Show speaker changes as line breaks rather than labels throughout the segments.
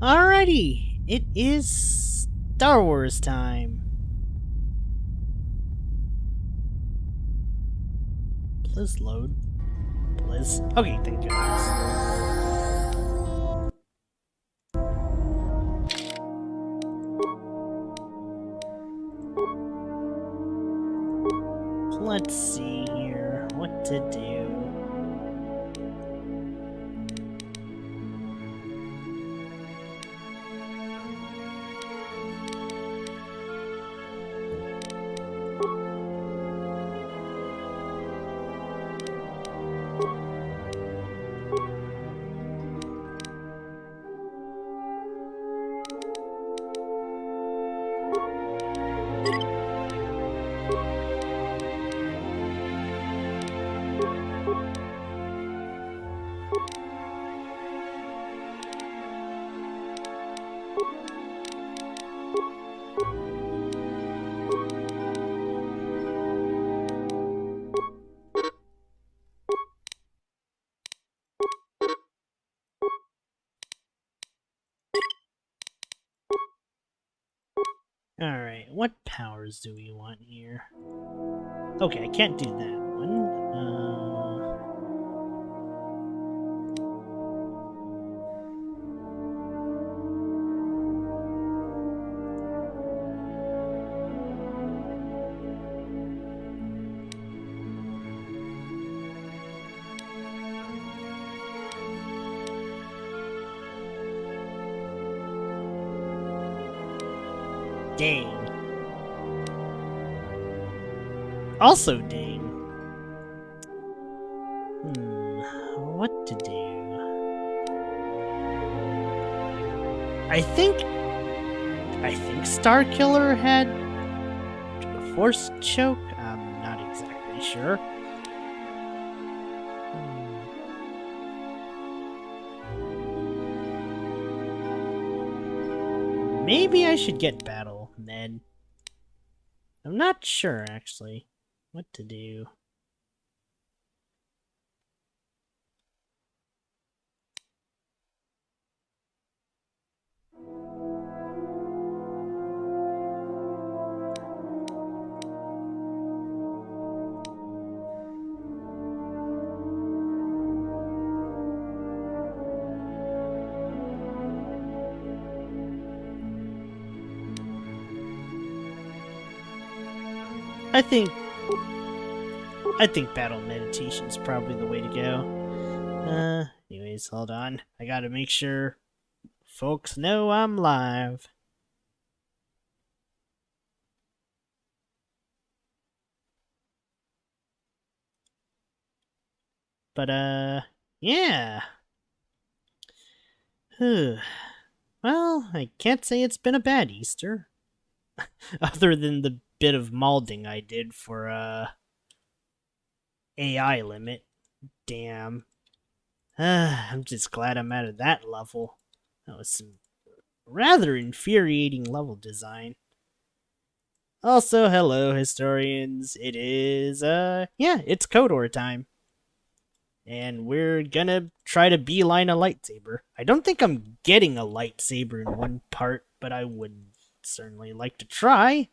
Alrighty, it is Star Wars time. Please load. Please. Okay, thank goodness. Let's see here what to do. Alright, what powers do we want here? Okay, I can't do that one. Dang. Also dang. What to do? I think Starkiller had a force choke. I'm not exactly sure. Maybe I should get Battle Ned. I'm not sure actually what to do. I think battle meditation is probably the way to go. Anyways, hold on. I gotta make sure folks know I'm live. But, yeah. Well, I can't say it's been a bad Easter. Other than the bit of malding I did for, AI limit. Damn. I'm just glad I'm out of that level. That was some rather infuriating level design. Also, hello, historians. It is, yeah, it's Kotor time. And we're gonna try to beeline a lightsaber. I don't think I'm getting a lightsaber in one part, but I would certainly like to try.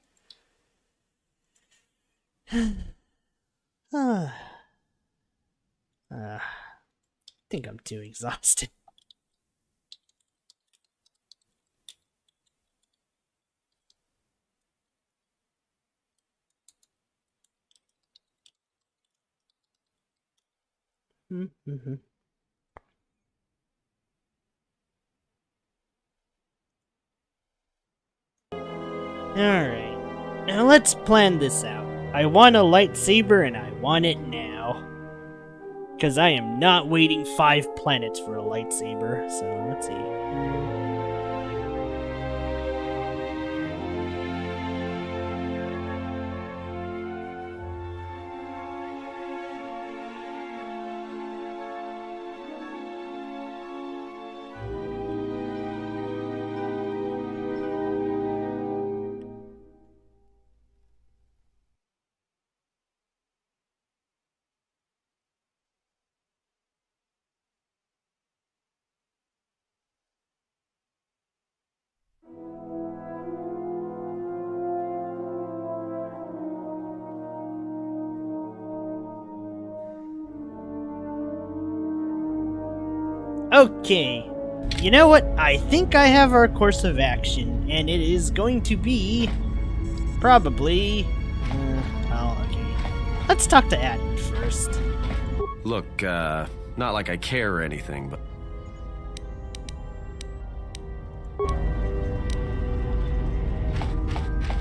I think I'm too exhausted. Alright, now let's plan this out. I want a lightsaber and I want it now. Because I am not waiting 5 planets for a lightsaber, so let's see. Okay. You know what? I think I have our course of action, and it is going to be... probably... okay. Let's talk to Adam first.
Look, not like I care or anything, but...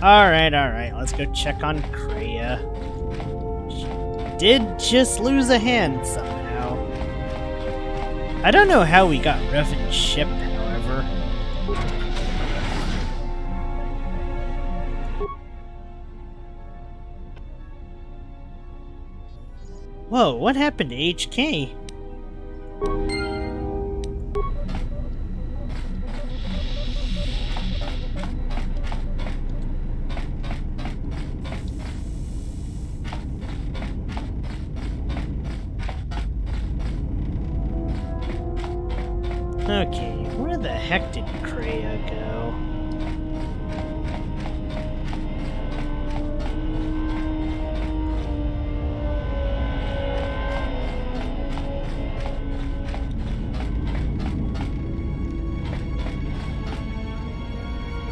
Alright, let's go check on Kreia. She did just lose a hand somehow. I don't know how we got Revan's ship, however. Whoa, what happened to HK? Okay, where the heck did Kreia go?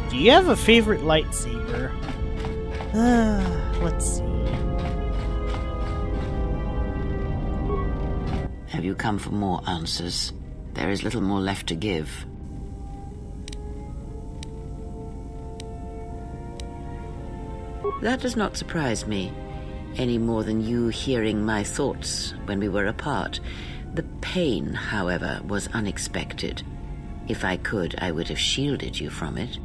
Do you have a favorite lightsaber? Let's see.
Have you come for more answers? There is little more left to give. That does not surprise me, any more than you hearing my thoughts when we were apart. The pain, however, was unexpected. If I could, I would have shielded you from it.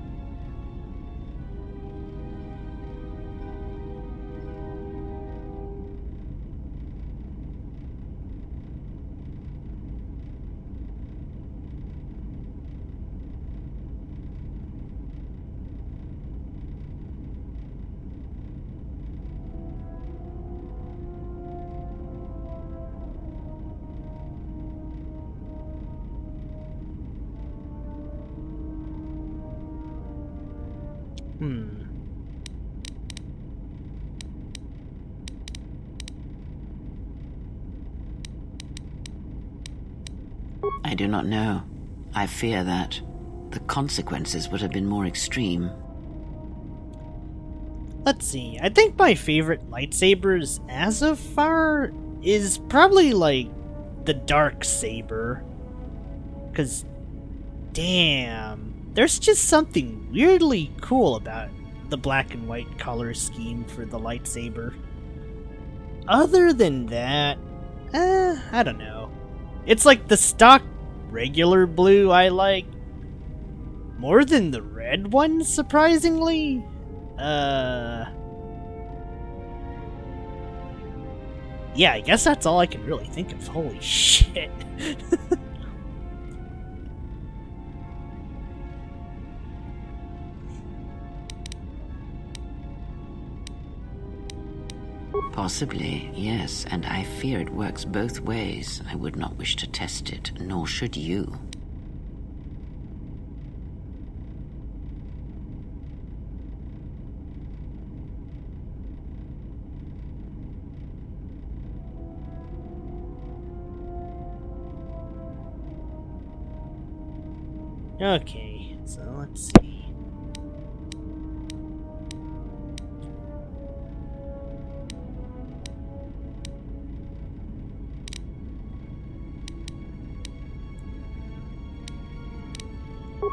I do not know. I fear that the consequences would have been more extreme.
Let's see. I think my favorite lightsabers as of far is probably like the dark saber. 'Cause damn, there's just something weirdly cool about the black and white color scheme for the lightsaber. Other than that, I don't know. It's like the stock regular blue I like more than the red one, surprisingly. Yeah, I guess that's all I can really think of. Holy shit.
Possibly, yes, and I fear it works both ways. I would not wish to test it, nor should you.
Okay, so let's see.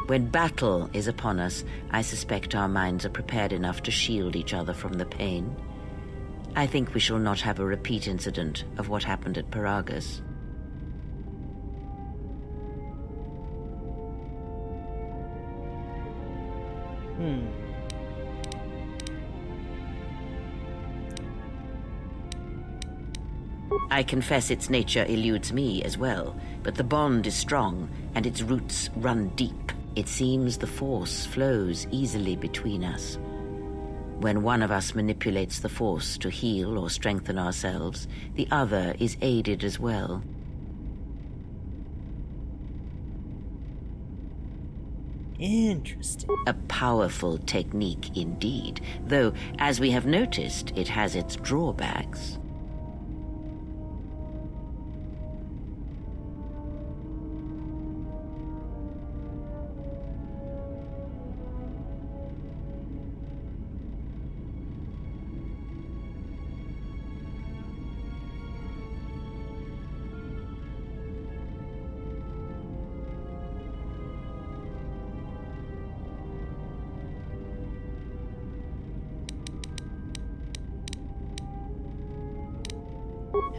When battle is upon us, I suspect our minds are prepared enough to shield each other from the pain. I think we shall not have a repeat incident of what happened at Paragus. I confess its nature eludes me as well, but the bond is strong and its roots run deep. It seems the force flows easily between us. When one of us manipulates the force to heal or strengthen ourselves, the other is aided as well.
Interesting.
A powerful technique indeed, though, as we have noticed, it has its drawbacks.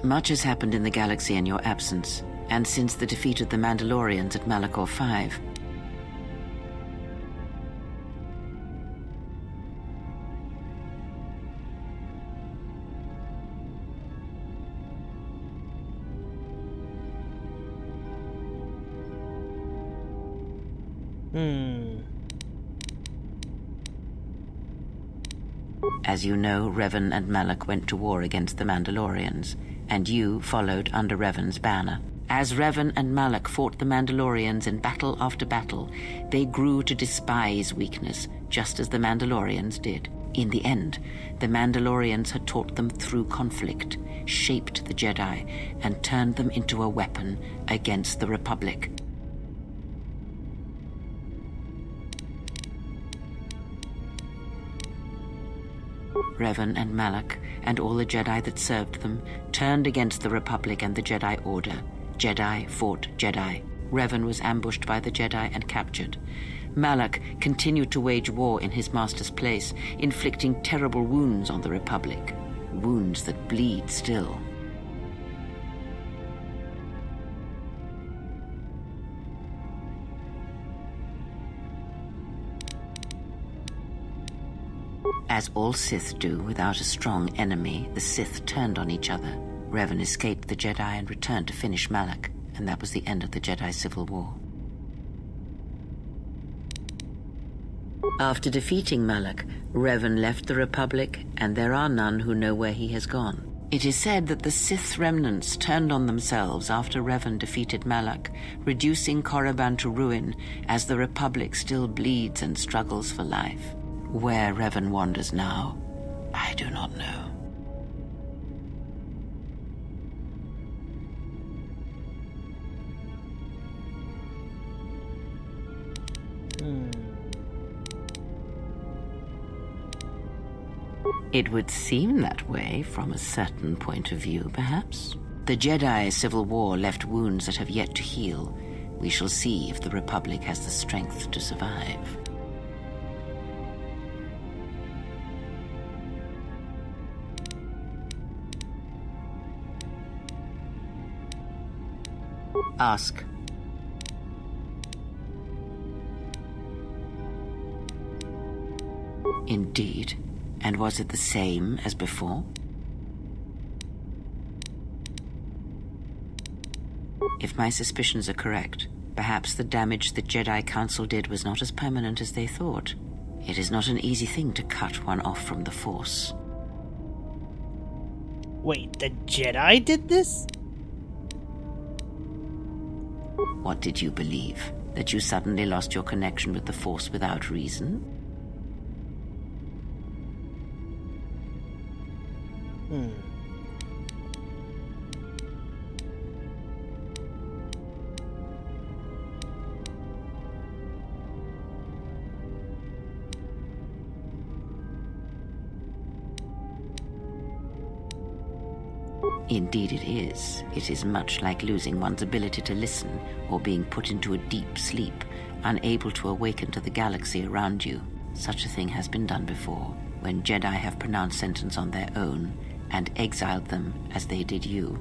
Much has happened in the galaxy in your absence, and since the defeat of the Mandalorians at Malachor 5. As you know, Revan and Malak went to war against the Mandalorians, and you followed under Revan's banner. As Revan and Malak fought the Mandalorians in battle after battle, they grew to despise weakness, just as the Mandalorians did. In the end, the Mandalorians had taught them through conflict, shaped the Jedi, and turned them into a weapon against the Republic. Revan and Malak, and all the Jedi that served them, turned against the Republic and the Jedi Order. Jedi fought Jedi. Revan was ambushed by the Jedi and captured. Malak continued to wage war in his master's place, inflicting terrible wounds on the Republic. Wounds that bleed still. As all Sith do, without a strong enemy, the Sith turned on each other. Revan escaped the Jedi and returned to finish Malak, and that was the end of the Jedi Civil War. After defeating Malak, Revan left the Republic, and there are none who know where he has gone. It is said that the Sith remnants turned on themselves after Revan defeated Malak, reducing Korriban to ruin as the Republic still bleeds and struggles for life. Where Revan wanders now, I do not know. It would seem that way from a certain point of view, perhaps. The Jedi Civil War left wounds that have yet to heal. We shall see if the Republic has the strength to survive. Ask. Indeed. And was it the same as before? If my suspicions are correct, perhaps the damage the Jedi Council did was not as permanent as they thought. It is not an easy thing to cut one off from the Force.
Wait, the Jedi did this?
What did you believe? That you suddenly lost your connection with the Force without reason? Indeed it is. It is much like losing one's ability to listen or being put into a deep sleep, unable to awaken to the galaxy around you. Such a thing has been done before, when Jedi have pronounced sentence on their own and exiled them as they did you.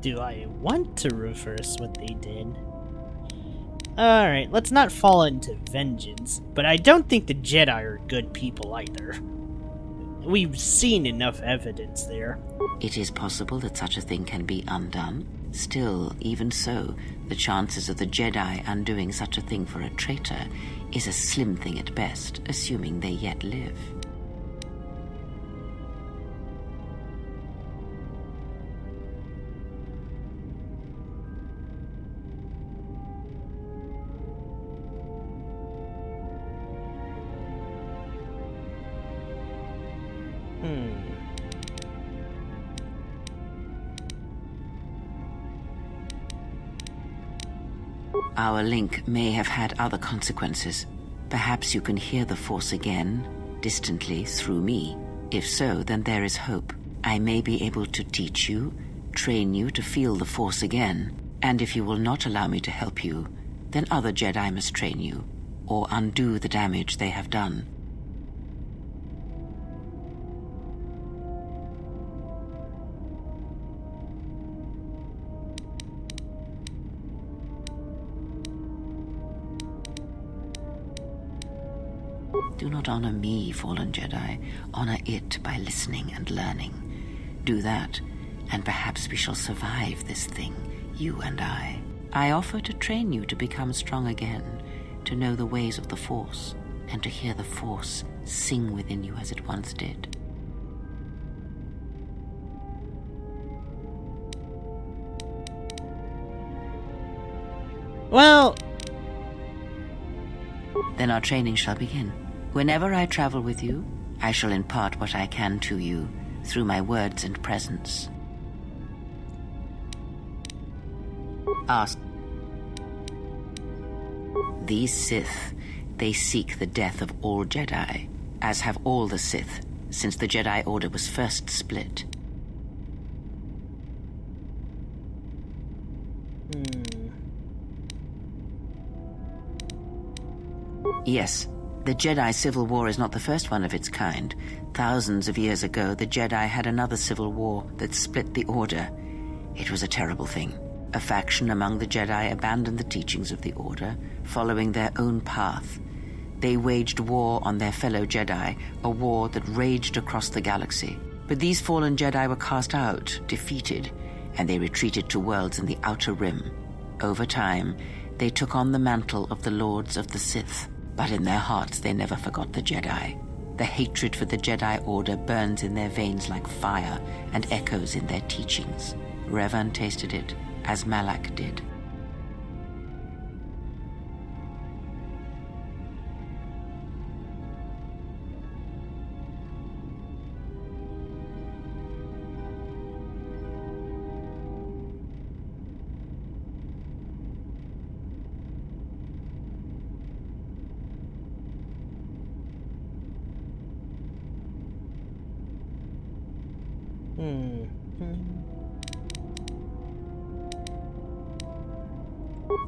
Do I want to reverse what they did? Alright, let's not fall into vengeance, but I don't think the Jedi are good people either. We've seen enough evidence there.
It is possible that such a thing can be undone. Still, even so, the chances of the Jedi undoing such a thing for a traitor is a slim thing at best, assuming they yet live. Our link may have had other consequences. Perhaps you can hear the Force again, distantly, through me. If so, then there is hope. I may be able to teach you, train you to feel the Force again. And if you will not allow me to help you, then other Jedi must train you, or undo the damage they have done. Do not honor me, fallen Jedi. Honor it by listening and learning. Do that, and perhaps we shall survive this thing, you and I. I offer to train you to become strong again, to know the ways of the Force, and to hear the Force sing within you as it once did.
Well,
Then our training shall begin. Whenever I travel with you, I shall impart what I can to you through my words and presence. Ask. These Sith, they seek the death of all Jedi, as have all the Sith, since the Jedi Order was first split. Yes, the Jedi Civil War is not the first one of its kind. Thousands of years ago, the Jedi had another civil war that split the Order. It was a terrible thing. A faction among the Jedi abandoned the teachings of the Order, following their own path. They waged war on their fellow Jedi, a war that raged across the galaxy. But these fallen Jedi were cast out, defeated, and they retreated to worlds in the Outer Rim. Over time, they took on the mantle of the Lords of the Sith. But in their hearts, they never forgot the Jedi. The hatred for the Jedi Order burns in their veins like fire and echoes in their teachings. Revan tasted it, as Malak did.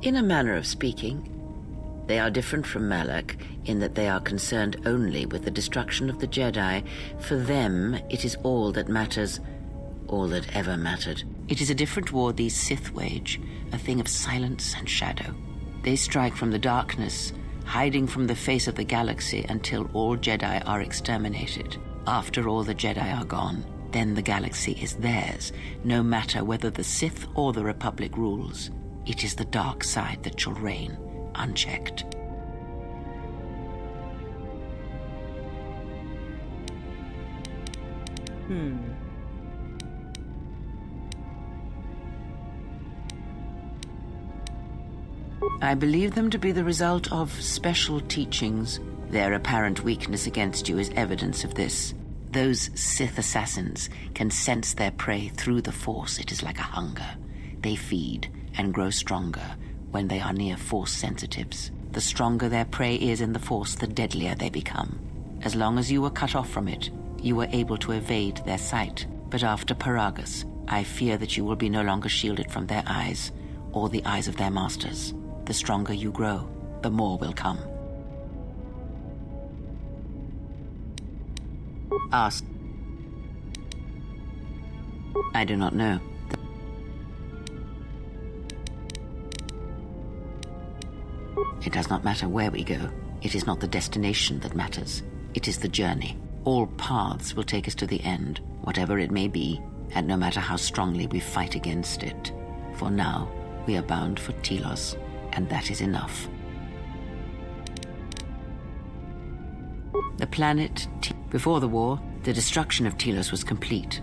In a manner of speaking, they are different from Malak in that they are concerned only with the destruction of the Jedi. For them, it is all that matters, all that ever mattered. It is a different war these Sith wage, a thing of silence and shadow. They strike from the darkness, hiding from the face of the galaxy until all Jedi are exterminated. After all the Jedi are gone, then the galaxy is theirs, no matter whether the Sith or the Republic rules. It is the dark side that shall reign, unchecked. I believe them to be the result of special teachings. Their apparent weakness against you is evidence of this. Those Sith assassins can sense their prey through the Force. It is like a hunger. They feed and grow stronger when they are near Force sensitives. The stronger their prey is in the Force, the deadlier they become. As long as you were cut off from it, you were able to evade their sight. But after Paragus, I fear that you will be no longer shielded from their eyes, or the eyes of their masters. The stronger you grow, the more will come. Ask. I do not know. It does not matter where we go. It is not the destination that matters. It is the journey. All paths will take us to the end, whatever it may be, and no matter how strongly we fight against it. For now, we are bound for Telos, and that is enough. The planet... Before the war, the destruction of Telos was complete.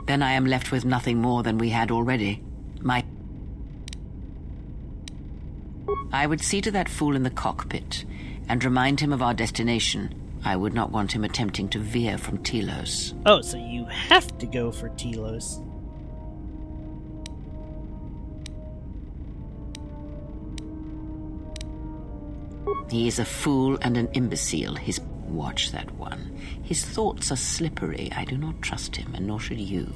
Then I am left with nothing more than we had already. I would see to that fool in the cockpit and remind him of our destination. I would not want him attempting to veer from Telos.
Oh, so you have to go for Telos.
He is a fool and an imbecile. Watch that one. His thoughts are slippery. I do not trust him, and nor should you.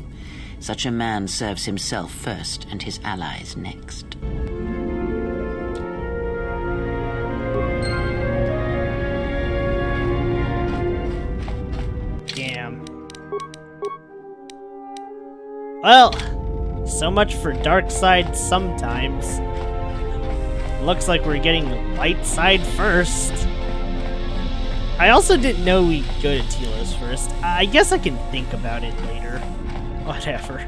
Such a man serves himself first and his allies next.
Damn. Well, so much for dark side sometimes. Looks like we're getting the light side first. I also didn't know we'd go to Telos first. I guess I can think about it later. Whatever.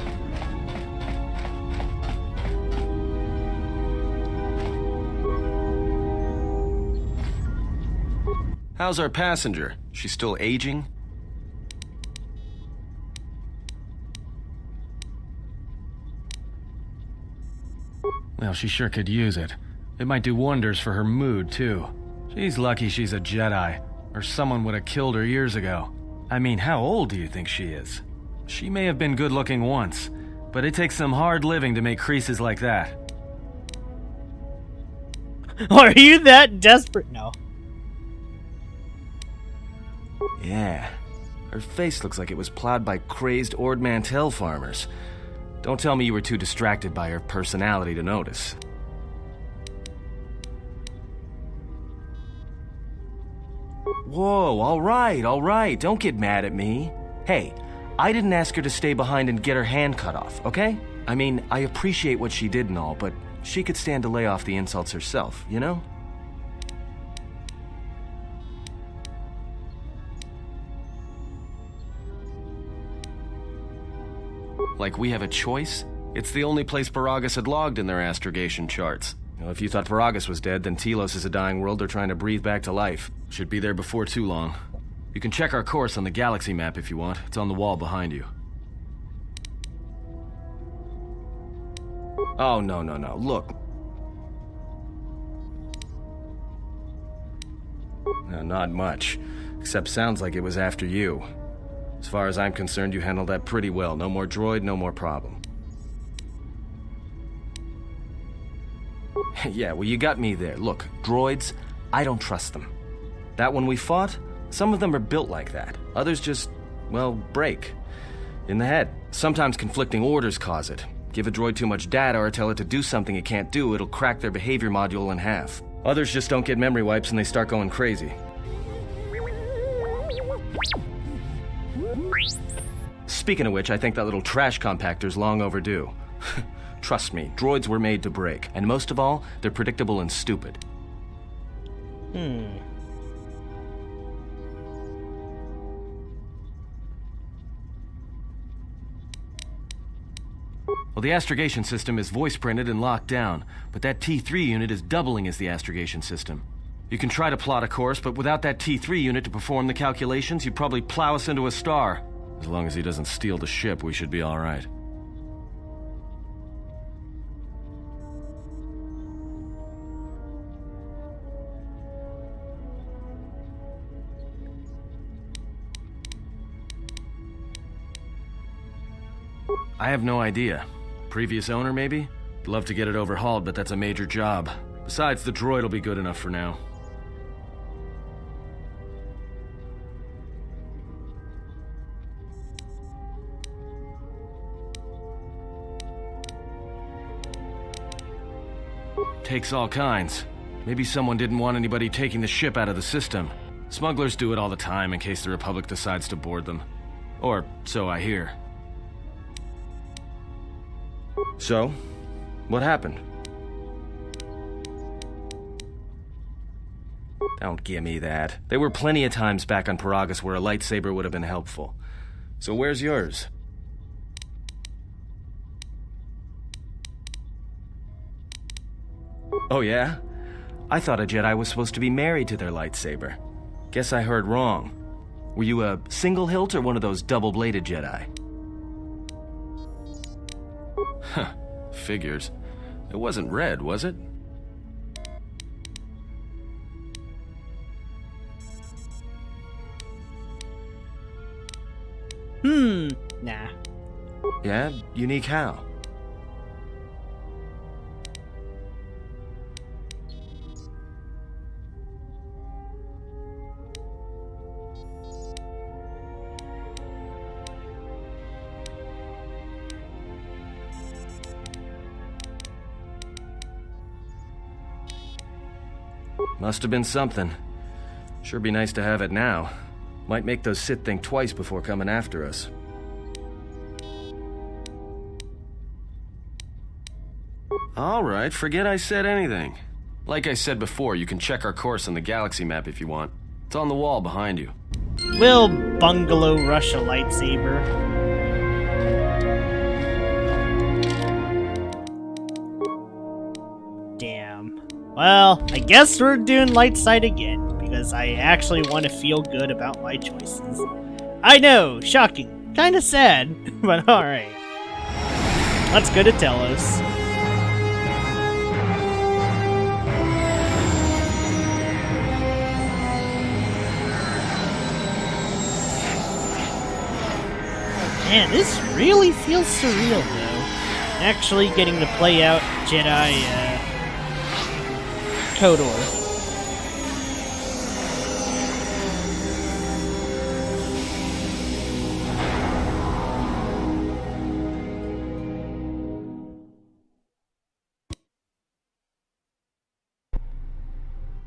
How's our passenger? She's still aging? Well, she sure could use it. It might do wonders for her mood, too. She's lucky she's a Jedi, or someone would have killed her years ago. I mean, how old do you think she is? She may have been good-looking once, but it takes some hard living to make creases like that.
Are you that desperate? No.
Yeah. Her face looks like it was plowed by crazed Ord Mantell farmers. Don't tell me you were too distracted by her personality to notice. Whoa, all right, don't get mad at me. Hey, I didn't ask her to stay behind and get her hand cut off, okay? I mean, I appreciate what she did and all, but she could stand to lay off the insults herself, you know? Like we have a choice? It's the only place Paragus had logged in their astrogation charts. Well, if you thought Paragus was dead, then Telos is a dying world they're trying to breathe back to life. Should be there before too long. You can check our course on the galaxy map if you want. It's on the wall behind you. Oh, no. Look. No, not much. Except sounds like it was after you. As far as I'm concerned, you handled that pretty well. No more droid, no more problem. Yeah, well, you got me there. Look, droids, I don't trust them. That one we fought, some of them are built like that. Others just, well, break. In the head. Sometimes conflicting orders cause it. Give a droid too much data or tell it to do something it can't do, it'll crack their behavior module in half. Others just don't get memory wipes and they start going crazy. Speaking of which, I think that little trash compactor's long overdue. Trust me, droids were made to break. And most of all, they're predictable and stupid. Well, the astrogation system is voice-printed and locked down, but that T3 unit is doubling as the astrogation system. You can try to plot a course, but without that T3 unit to perform the calculations, you'd probably plow us into a star. As long as he doesn't steal the ship, we should be all right. I have no idea. Previous owner, maybe? I'd love to get it overhauled, but that's a major job. Besides, the droid will be good enough for now. Takes all kinds. Maybe someone didn't want anybody taking the ship out of the system. Smugglers do it all the time in case the Republic decides to board them. Or so I hear. So, what happened? Don't give me that. There were plenty of times back on Paragus where a lightsaber would have been helpful. So where's yours? Oh yeah? I thought a Jedi was supposed to be married to their lightsaber. Guess I heard wrong. Were you a single hilt or one of those double-bladed Jedi? Huh, figures. It wasn't red, was it?
Nah.
Yeah, unique how? Must have been something. Sure be nice to have it now. Might make those Sith think twice before coming after us. Alright, forget I said anything. Like I said before, you can check our course on the galaxy map if you want. It's on the wall behind you.
Will Bungalow rush a lightsaber? Damn. Well, I guess we're doing light side again, because I actually want to feel good about my choices. I know, shocking, kinda sad, but alright. Let's go to Telos. Man, this really feels surreal, though. Actually getting to play out Jedi, Kotor.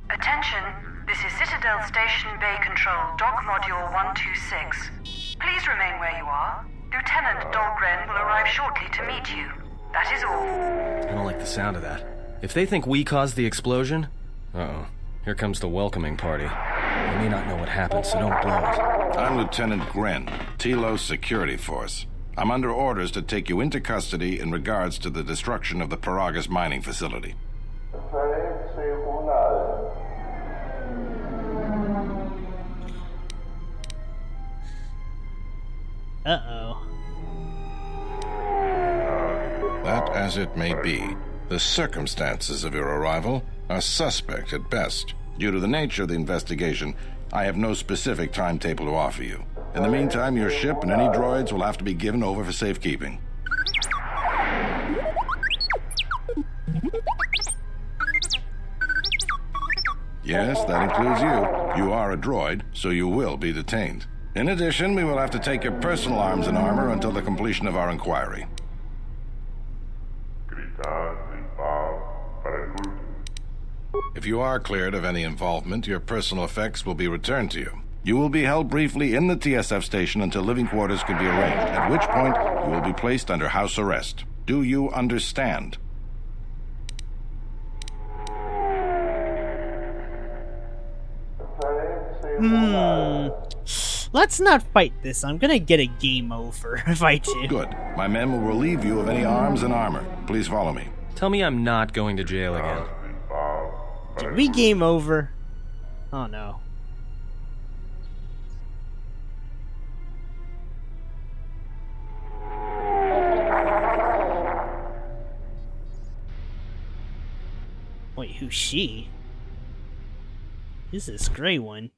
Attention, this is Citadel Station Bay Control, Dock Module 126. Please remain where you are. Lieutenant Dahlgren will arrive shortly to meet you. That is all.
I don't like the sound of that. If they think we caused the explosion... Uh-oh. Here comes the welcoming party. They may not know what happened, so don't blow it.
I'm Lieutenant Gren, Telos Security Force. I'm under orders to take you into custody in regards to the destruction of the Paragas mining facility.
Uh-oh.
That as it may be, the circumstances of your arrival are suspect at best. Due to the nature of the investigation, I have no specific timetable to offer you. In the meantime, your ship and any droids will have to be given over for safekeeping. Yes, that includes you. You are a droid, so you will be detained. In addition, we will have to take your personal arms and armor until the completion of our inquiry. If you are cleared of any involvement, your personal effects will be returned to you. You will be held briefly in the TSF station until living quarters can be arranged, at which point you will be placed under house arrest. Do you understand?
Let's not fight this. I'm gonna get a game over if I do.
Good. My men will relieve you of any arms and armor. Please follow me.
Tell me I'm not going to jail again.
Did we game over? Oh no. Wait, who's she? Who's this gray one?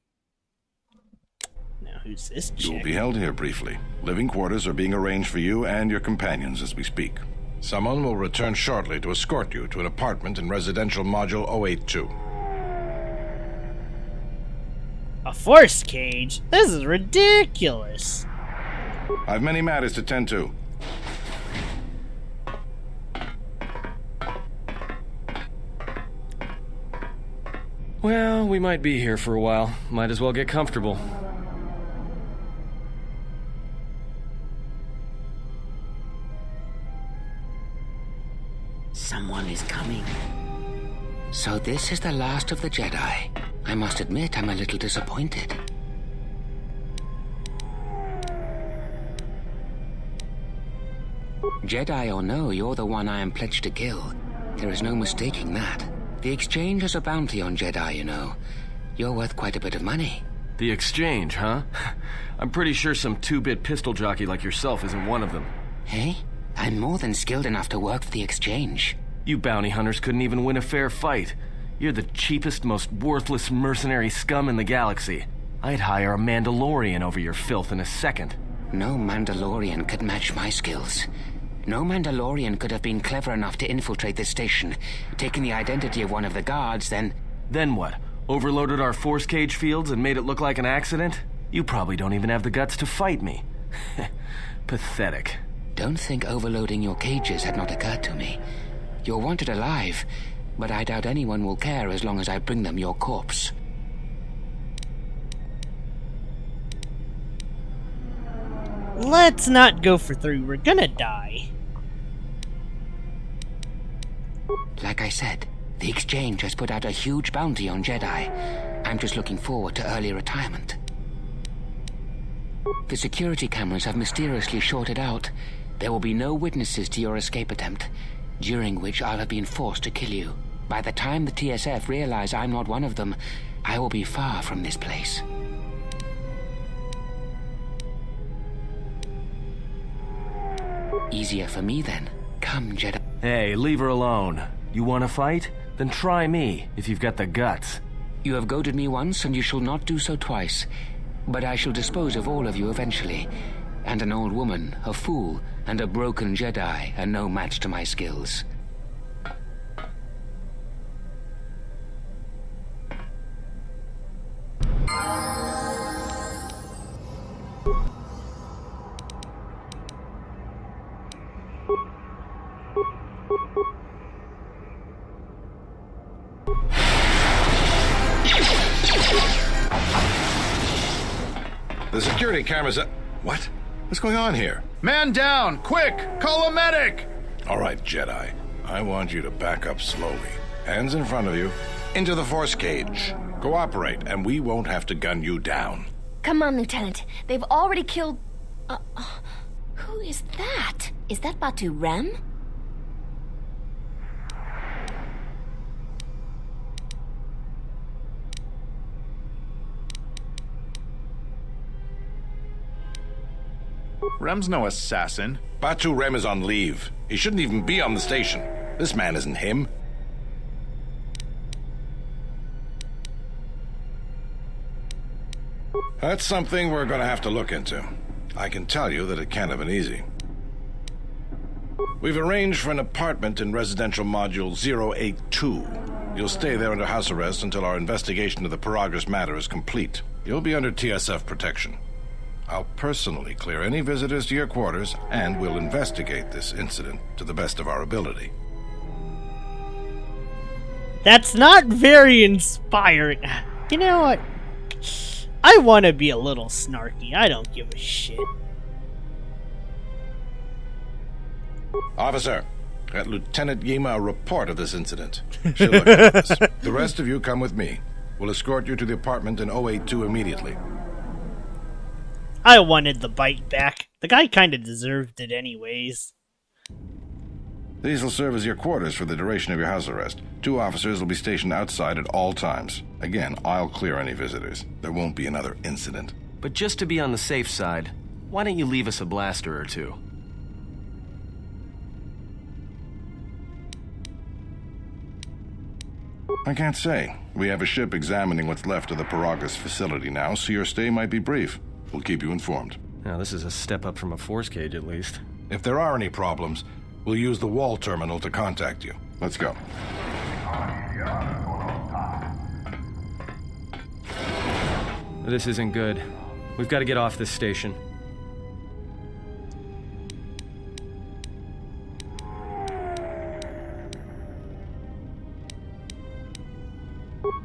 Now, who's this chick?
You will be held here briefly. Living quarters are being arranged for you and your companions as we speak. Someone will return shortly to escort you to an apartment in residential module 082.
A force cage? This is ridiculous.
I have many matters to tend to.
Well, we might be here for a while. Might as well get comfortable.
Someone is coming. So this is the last of the Jedi. I must admit, I'm a little disappointed. Jedi or no, you're the one I am pledged to kill. There is no mistaking that. The exchange has a bounty on Jedi, you know. You're worth quite a bit of money.
The exchange, huh? I'm pretty sure some two-bit pistol jockey like yourself isn't one of them.
Hey? I'm more than skilled enough to work for the exchange.
You bounty hunters couldn't even win a fair fight. You're the cheapest, most worthless mercenary scum in the galaxy. I'd hire a Mandalorian over your filth in a second.
No Mandalorian could match my skills. No Mandalorian could have been clever enough to infiltrate this station, taken the identity of one of the guards, then...
Then what? Overloaded our force cage fields and made it look like an accident? You probably don't even have the guts to fight me. Pathetic.
Don't think overloading your cages had not occurred to me. You're wanted alive,
but I doubt anyone will care as long as I bring them your corpse.
Let's not go for 3. We're gonna die.
Like I said, the Exchange has put out a huge bounty on Jedi. I'm just looking forward to early retirement. The security cameras have mysteriously shorted out. There will be no witnesses to your escape attempt, during which I'll have been forced to kill you. By the time the TSF realize I'm not one of them, I will be far from this place. Easier for me then. Come, Jedi.
Hey, leave her alone. You want to fight? Then try me, if you've got the guts.
You have goaded me once, and you shall not do so twice. But I shall dispose of all of you eventually. And an old woman, a fool, and a broken Jedi are no match to my skills.
The security cameras are... What? What's going on here?
Man down! Quick! Call a medic!
All right, Jedi. I want you to back up slowly. Hands in front of you. Into the force cage. Cooperate, and we won't have to gun you down.
Come on, Lieutenant. They've already killed... who is that? Is that Batu Rem?
Rem's no assassin.
Batu Rem is on leave. He shouldn't even be on the station. This man isn't him. That's something we're going to have to look into. I can tell you that it can't have been easy. We've arranged for an apartment in residential module 082. You'll stay there under house arrest until our investigation of the Paragus matter is complete. You'll be under TSF protection. I'll personally clear any visitors to your quarters, and we'll investigate this incident to the best of our ability.
That's not very inspiring. You know what? I want to be a little snarky. I don't give a shit.
Officer, get Lieutenant Yima a report of this incident. She'll look at this. The rest of you come with me. We'll escort you to the apartment in 082 immediately.
I wanted the bite back. The guy kind of deserved it anyways.
These will serve as your quarters for the duration of your house arrest. 2 officers will be stationed outside at all times. Again, I'll clear any visitors. There won't be another incident.
But just to be on the safe side, why don't you leave us a blaster or 2?
I can't say. We have a ship examining what's left of the Paragus facility now, so your stay might be brief. We'll keep you informed.
Now, this is a step up from a force cage, at least.
If there are any problems, we'll use the wall terminal to contact you. Let's go.
This isn't good. We've got to get off this station.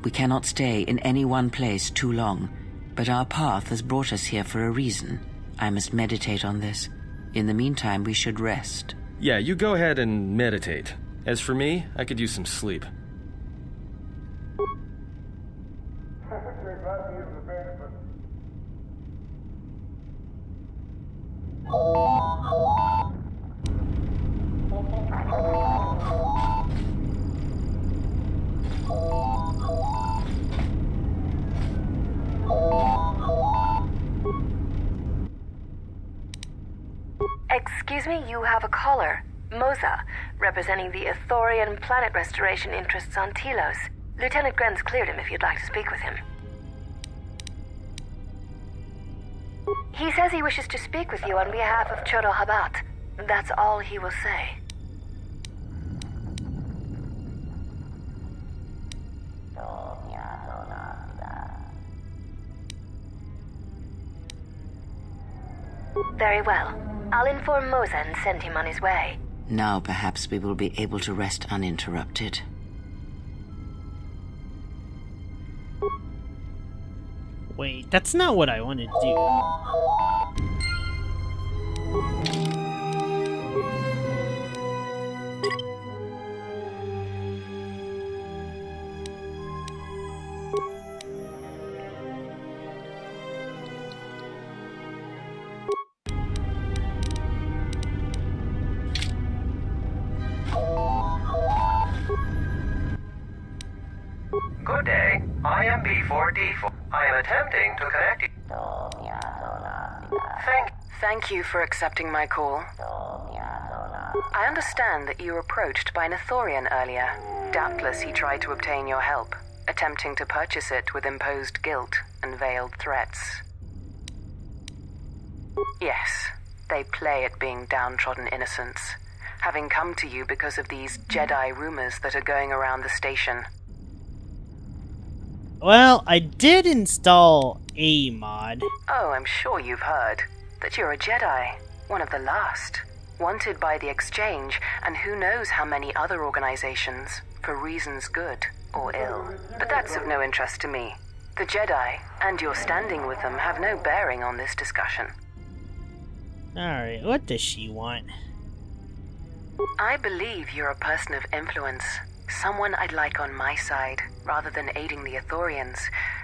We cannot stay in any one place too long, but our path has brought us here for a reason. I must meditate on this. In the meantime, we should rest.
Yeah, you go ahead and meditate. As for me, I could use some sleep.
Excuse me, you have a caller. Moza, representing the Ithorian planet restoration interests on Telos. Lieutenant Grenz cleared him if you'd like to speak with him. He says he wishes to speak with you on behalf of Chodo Habat. That's all he will say. Very well. I'll inform Moza and send him on his way.
Now perhaps we will be able to rest uninterrupted.
Wait, that's not what I want to do.
Good day. I am B4D4. I am attempting to connect you.
Thank you for accepting my call. I understand that you were approached by an Ithorian earlier. Doubtless he tried to obtain your help, attempting to purchase it with imposed guilt and veiled threats. Yes, they play at being downtrodden innocents, having come to you because of these Jedi rumors that are going around the station.
Well, I did install a mod.
Oh, I'm sure you've heard that you're a Jedi, one of the last, wanted by the Exchange and who knows how many other organizations, for reasons good or ill. But that's of no interest to me. The Jedi, and your standing with them, have no bearing on this discussion.
Alright, what does she want?
I believe you're a person of influence, someone I'd like on my side, rather than aiding the Ithorians,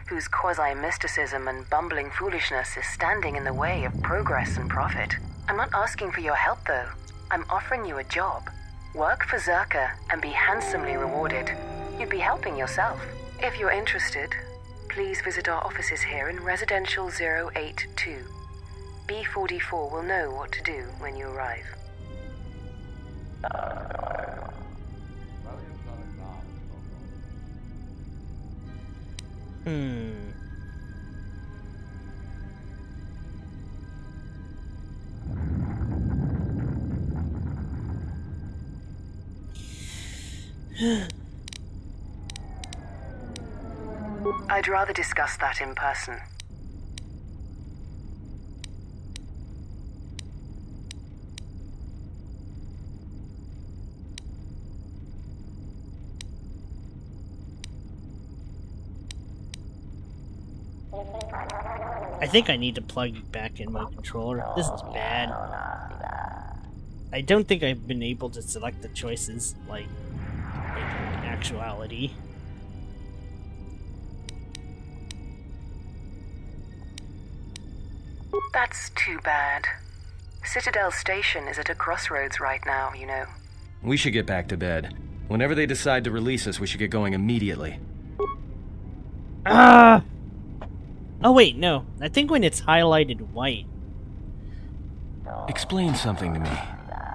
whose quasi-mysticism and bumbling foolishness is standing in the way of progress and profit. I'm not asking for your help, though. I'm offering you a job. Work for Zerka and be handsomely rewarded. You'd be helping yourself. If you're interested, please visit our offices here in Residential 082. B44 will know what to do when you arrive. I'd rather discuss that in person.
I think I need to plug back in my controller. This is bad. I don't think I've been able to select the choices, like in actuality.
That's too bad. Citadel Station is at a crossroads right now, you know.
We should get back to bed. Whenever they decide to release us, we should get going immediately.
Ah! Oh wait, no. I think when it's highlighted white.
Explain something to me.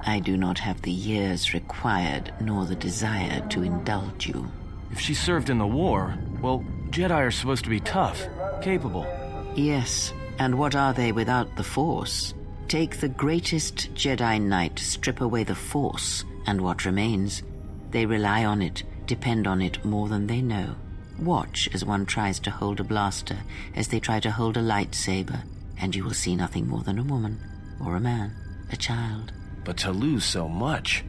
I do not have the years required, nor the desire to indulge you.
If she served in the war, well, Jedi are supposed to be tough, capable.
Yes, and what are they without the Force? Take the greatest Jedi Knight, strip away the Force, and what remains? They rely on it, depend on it more than they know. Watch as one tries to hold a blaster, as they try to hold a lightsaber, and you will see nothing more than a woman, or a man, a child.
But to lose so much,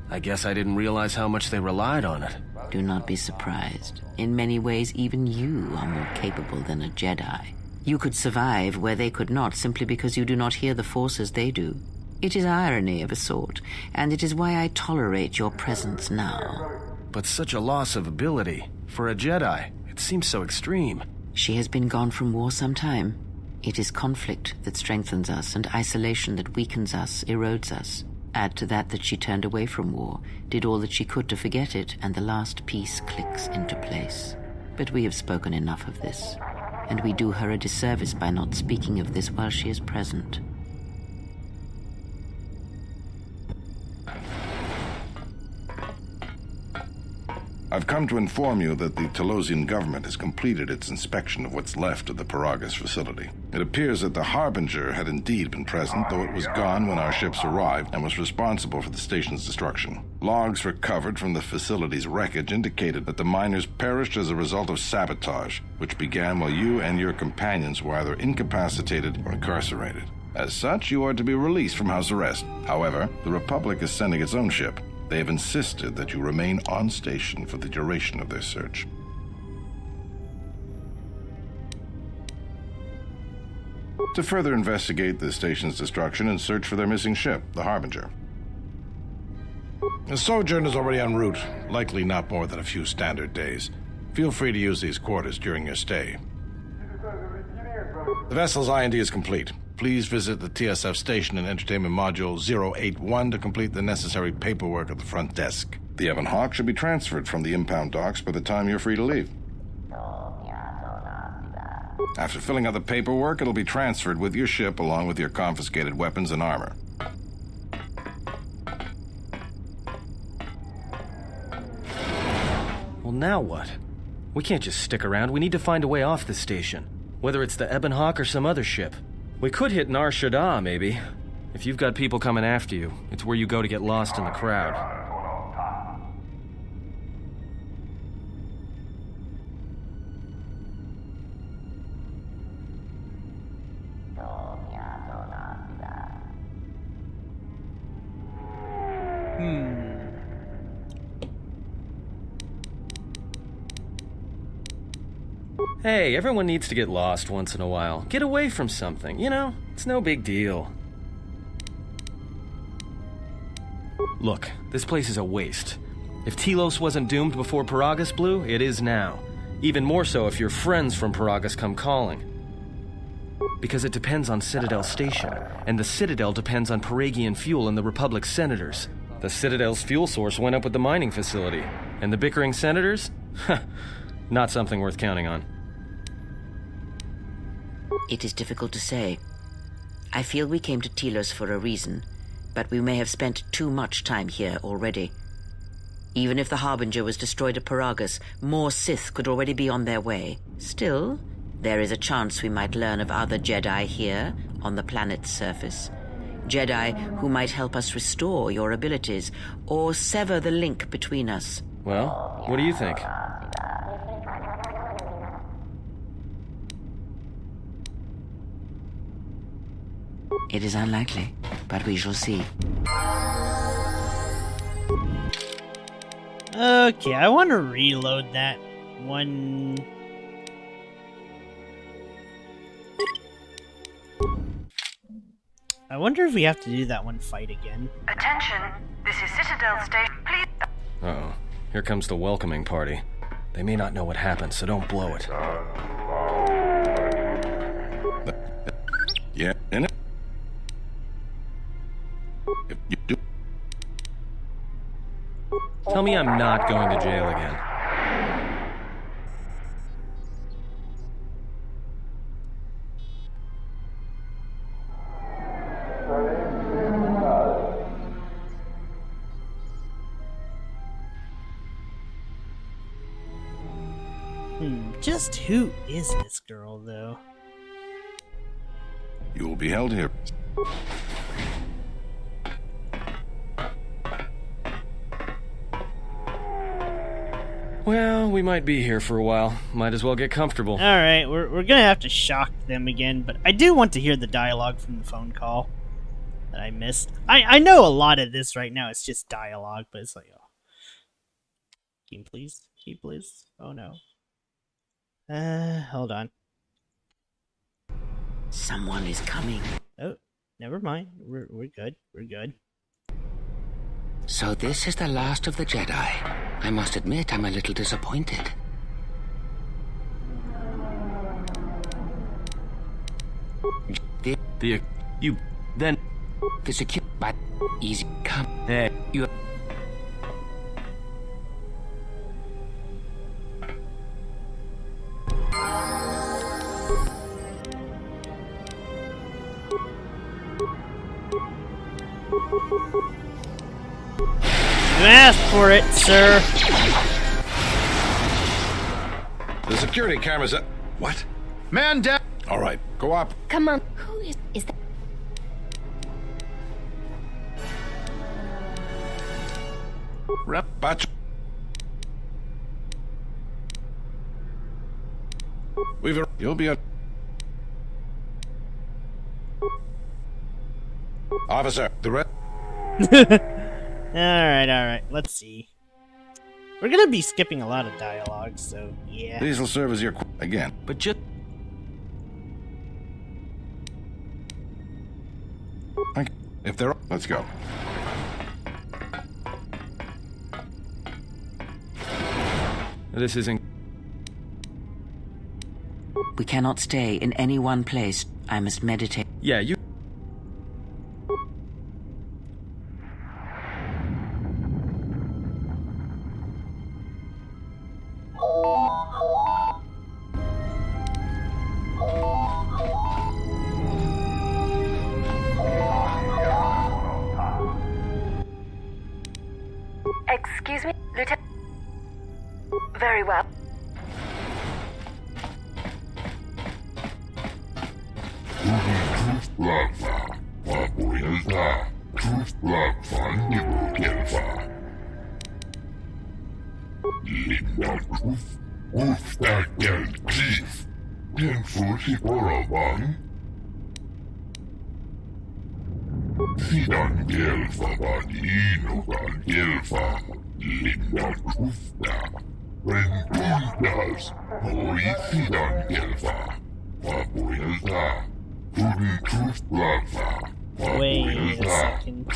I guess I didn't realize how much they relied on it.
Do not be surprised. In many ways, even you are more capable than a Jedi. You could survive where they could not, simply because you do not hear the Force as they do. It is irony of a sort, and it is why I tolerate your presence now.
But such a loss of ability. For a Jedi, it seems so extreme.
She has been gone from war some time. It is conflict that strengthens us, and isolation that weakens us, erodes us. Add to that she turned away from war, did all that she could to forget it, and the last piece clicks into place. But we have spoken enough of this, and we do her a disservice by not speaking of this while she is present.
I've come to inform you that the Telosian government has completed its inspection of what's left of the Paragus facility. It appears that the Harbinger had indeed been present, though it was gone when our ships arrived and was responsible for the station's destruction. Logs recovered from the facility's wreckage indicated that the miners perished as a result of sabotage, which began while you and your companions were either incapacitated or incarcerated. As such, you are to be released from house arrest. However, the Republic is sending its own ship. They have insisted that you remain on station for the duration of their search. to further investigate the station's destruction and search for their missing ship, the Harbinger. The sojourn is already en route, likely not more than a few standard days. Feel free to use these quarters during your stay. The vessel's IND is complete. Please visit the TSF Station and Entertainment Module 081 to complete the necessary paperwork at the front desk. The Ebon Hawk should be transferred from the impound docks by the time you're free to leave. After filling out the paperwork, it'll be transferred with your ship along with your confiscated weapons and armor.
Well, now what? We can't just stick around. We need to find a way off this station. Whether it's the Ebon Hawk or some other ship. We could hit Nar Shaddaa, maybe. If you've got people coming after you, it's where you go to get lost in the crowd. Hey, everyone needs to get lost once in a while. Get away from something, you know? It's no big deal. Look, this place is a waste. If Telos wasn't doomed before Paragus blew, it is now. Even more so if your friends from Paragus come calling. Because it depends on Citadel Station, and the Citadel depends on Paragian fuel and the Republic's senators. The Citadel's fuel source went up with the mining facility, and the bickering senators? Not something worth counting on.
It is difficult to say. I feel we came to Telos for a reason, but we may have spent too much time here already. Even if the Harbinger was destroyed at Paragus, more Sith could already be on their way. Still, there is a chance we might learn of other Jedi here, on the planet's surface. Jedi who might help us restore your abilities, or sever the link between us.
Well, what do you think?
It is unlikely, but we shall see.
Okay, I want to reload that one. I wonder if we have to do that one fight again.
Attention, this is Citadel Station. Please.
Uh-oh. Here comes the welcoming party. They may not know what happened, so don't blow it.
Yeah, in it. If you do.
Tell me I'm not going to jail again.
Just who is this girl, though?
You will be held here.
Well, we might be here for a while. Might as well get comfortable.
Alright, we're gonna have to shock them again, but I do want to hear the dialogue from the phone call that I missed. I know a lot of this right now, it's just dialogue, but it's like, oh. Can you please? Can you please? Oh no. Hold on.
Someone is coming.
Oh, never mind. We're good. We're good.
So this is the last of the Jedi. I must admit, I'm a little disappointed. The secure, but easy come.
Hey,
you.
You asked for it, sir.
The security cameras up. What?
Man down!
All right, go up.
Come on. Who is that?
Batch. You'll be a... Officer, the red...
Alright. Let's see. We're gonna be skipping a lot of dialogue, so yeah.
These will serve as your... Again.
but just...
If there are... Let's go.
This isn't...
We cannot stay in any one place. I must meditate.
Yeah, you...
Excuse me, Lieutenant. Very well.
Wait a second.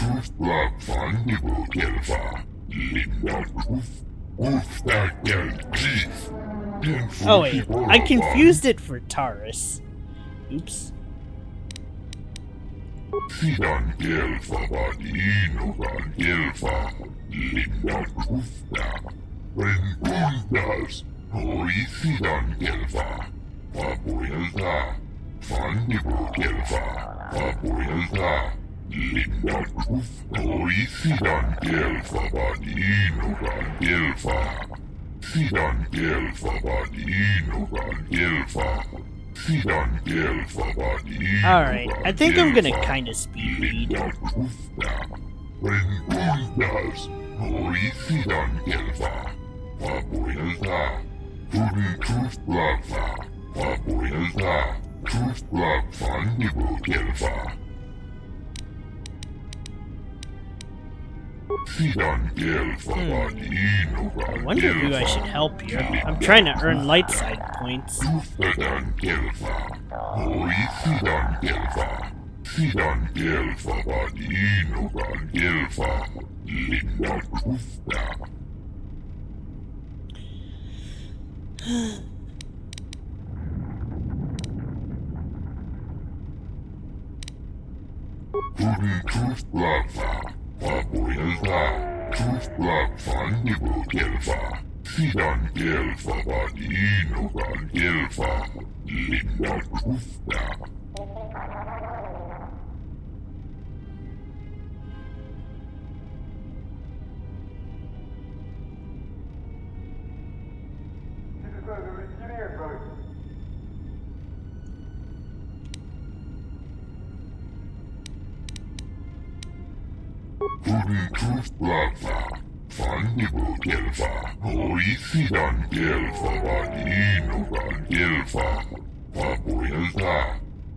Oh wait, I confused it for Taurus. Oops. Alright, I think I'm gonna kinda speed read. I wonder who I should help here. I'm trying to earn light side points.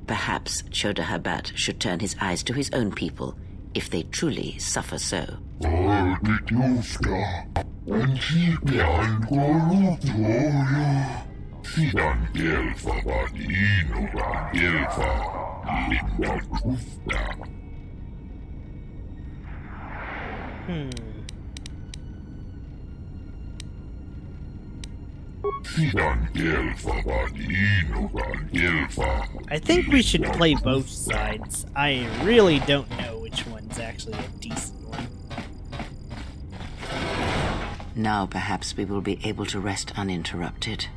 Perhaps Chodahabat should turn his eyes to his own people, if they truly suffer so. I think we should play both sides. I really don't know which one's actually a decent one. Now perhaps we will be able to rest uninterrupted.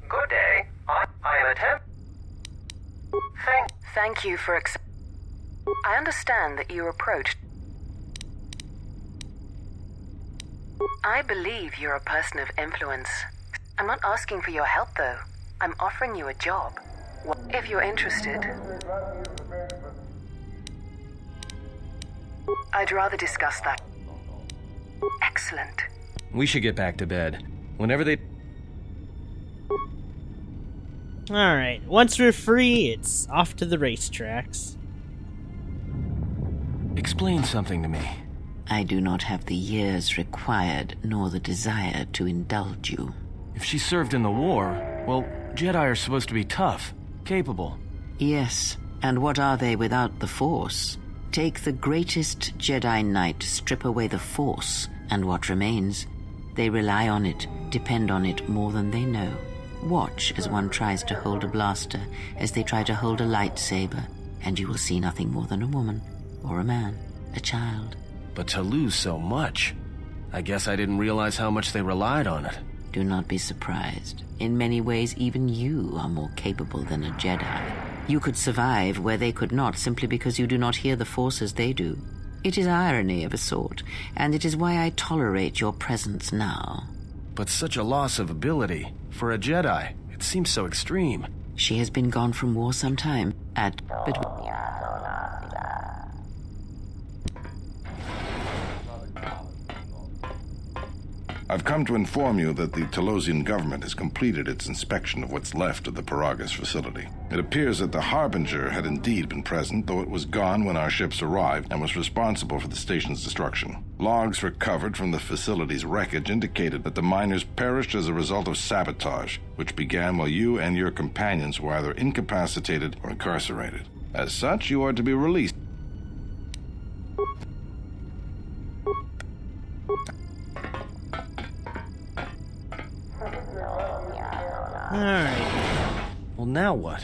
Good day. I am attempt.
Thank you for I understand that you approached. I believe you're a person of influence. I'm not asking for your help, though. I'm offering you a job. If you're interested, I'd rather discuss that. Excellent.
We should get back to bed. Whenever they...
Alright, once we're free, it's off to the racetracks.
Explain something to me.
I do not have the years required, nor the desire to indulge you.
If she served in the war, well, Jedi are supposed to be tough, capable.
Yes, and what are they without the Force? Take the greatest Jedi Knight, strip away the Force, and what remains? They rely on it, depend on it more than they know. Watch as one tries to hold a blaster, as they try to hold a lightsaber, and you will see nothing more than a woman, or a man, a child.
But to lose so much, I guess I didn't realize how much they relied on it.
Do not be surprised. In many ways, even you are more capable than a Jedi. You could survive where they could not simply because you do not hear the Force as they do. It is irony of a sort, and it is why I tolerate your presence now.
But such a loss of ability, for a Jedi, it seems so extreme.
She has been gone from war some time,
I've come to inform you that the Telosian government has completed its inspection of what's left of the Paragus facility. It appears that the Harbinger had indeed been present, though it was gone when our ships arrived and was responsible for the station's destruction. Logs recovered from the facility's wreckage indicated that the miners perished as a result of sabotage, which began while you and your companions were either incapacitated or incarcerated. As such, you are to be released.
Alright.
Well, now what?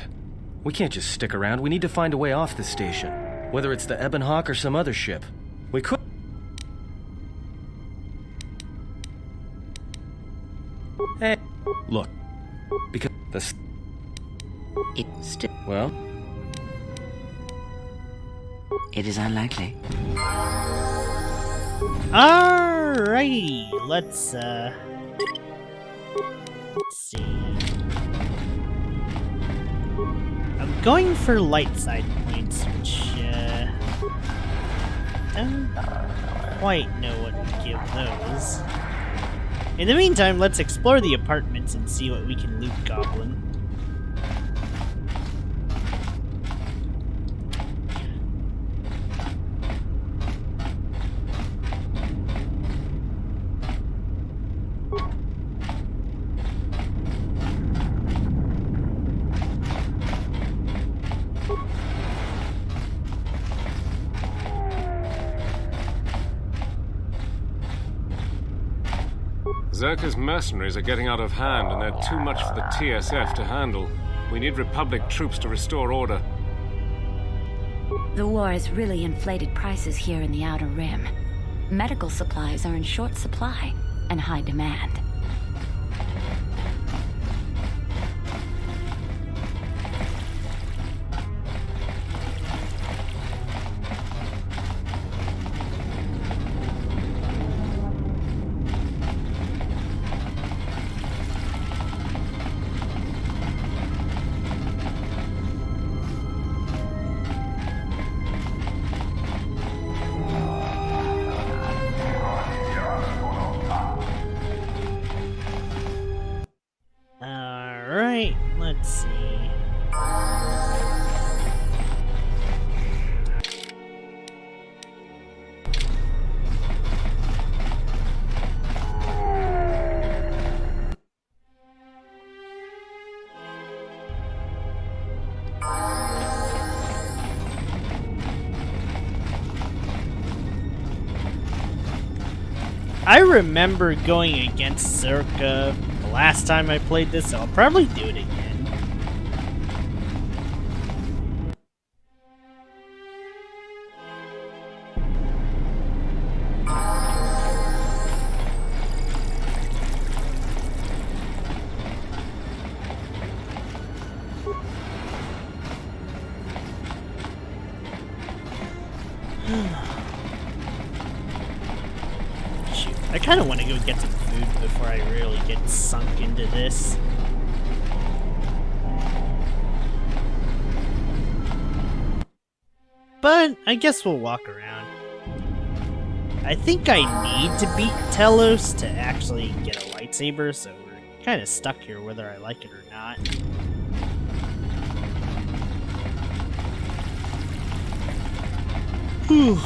We can't just stick around. We need to find a way off this station. Whether it's the Ebon Hawk or some other ship. We could... Hey, look. Because the... Well?
It is unlikely.
Alrighty, let's see. I'm going for light side points, which don't quite know what to give those. In the meantime, let's explore the apartments and see what we can loot Goblin.
Zerka's mercenaries are getting out of hand, and they're too much for the TSF to handle. We need Republic troops to restore order.
The war has really inflated prices here in the Outer Rim. Medical supplies are in short supply and high demand.
Alright, let's see. I remember going against Zerka the last time I played this, so I'll probably do it again. Shoot. I kind of want to go get some food before I really get sunk into this. But I guess we'll walk around. I think I need to beat Telos to actually get a lightsaber, so we're kind of stuck here whether I like it or not. Whew.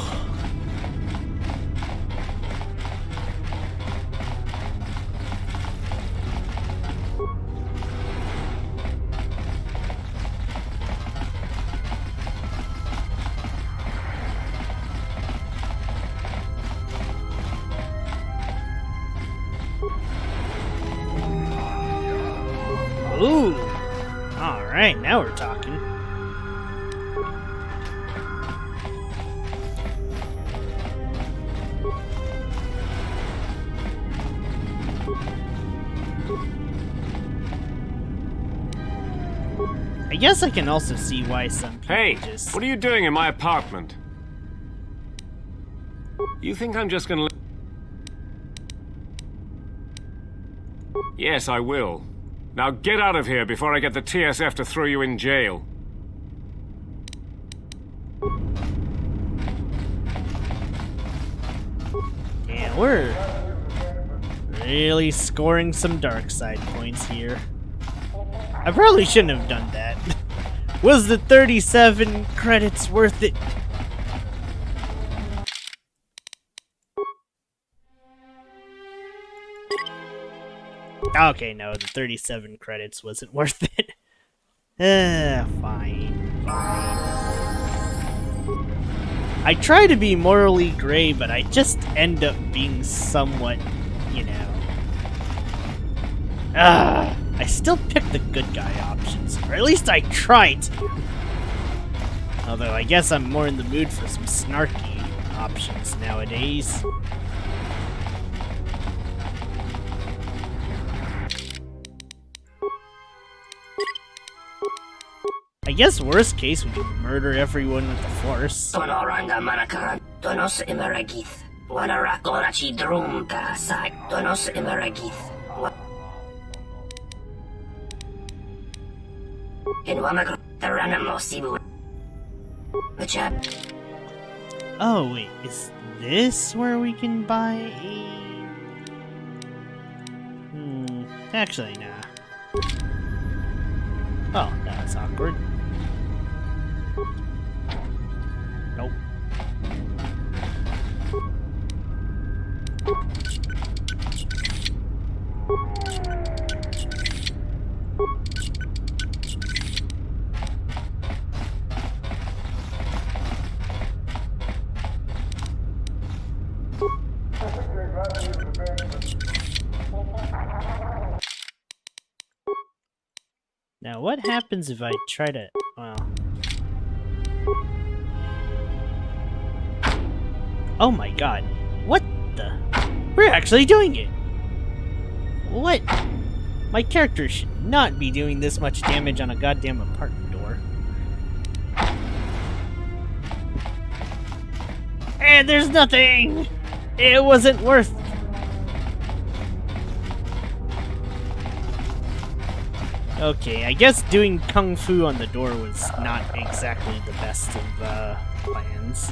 Ooh! Alright, now we're talking. I guess I can also see why some people
Hey,
just...
what are you doing in my apartment? You think I'm just gonna... Yes, I will. Now get out of here before I get the TSF to throw you in jail.
Yeah, we're really scoring some dark side points here. I probably shouldn't have done that. Was the 37 credits worth it? Okay, no, the 37 credits wasn't worth it. Fine. I try to be morally gray, but I just end up being somewhat, you know... I still pick the good guy options, or at least I try to. Although I guess I'm more in the mood for some snarky options nowadays. I guess worst case we can murder everyone with the Force. Oh wait, is this where we can buy a... actually nah. Oh, that's awkward. Nope. Now, what happens if I try to... well... oh my god. What the... we're actually doing it! What? My character should not be doing this much damage on a goddamn apartment door. And there's nothing! It wasn't worth... okay, I guess doing Kung Fu on the door was not exactly the best of plans.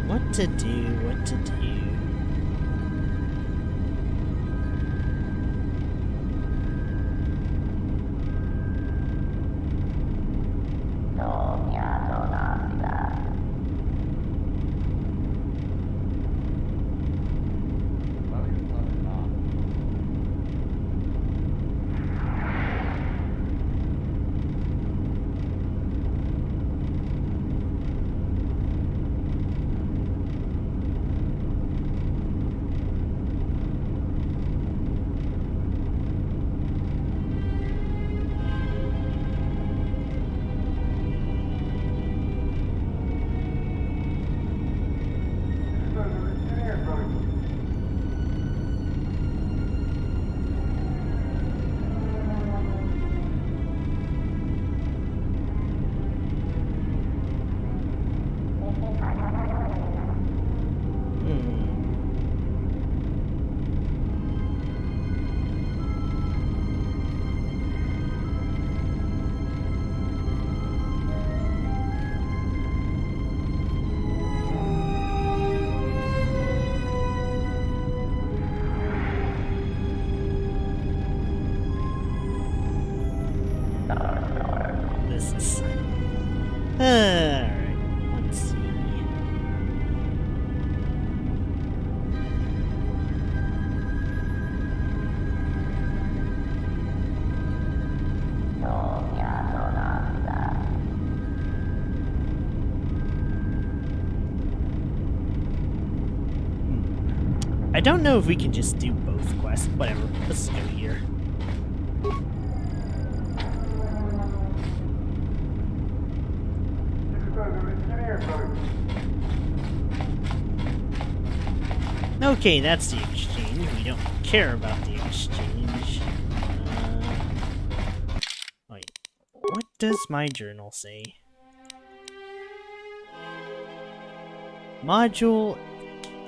What to do, what to do. I don't know if we can just do both quests. Whatever. Let's go here. Okay, that's the exchange. We don't care about the exchange. Wait, what does my journal say? Module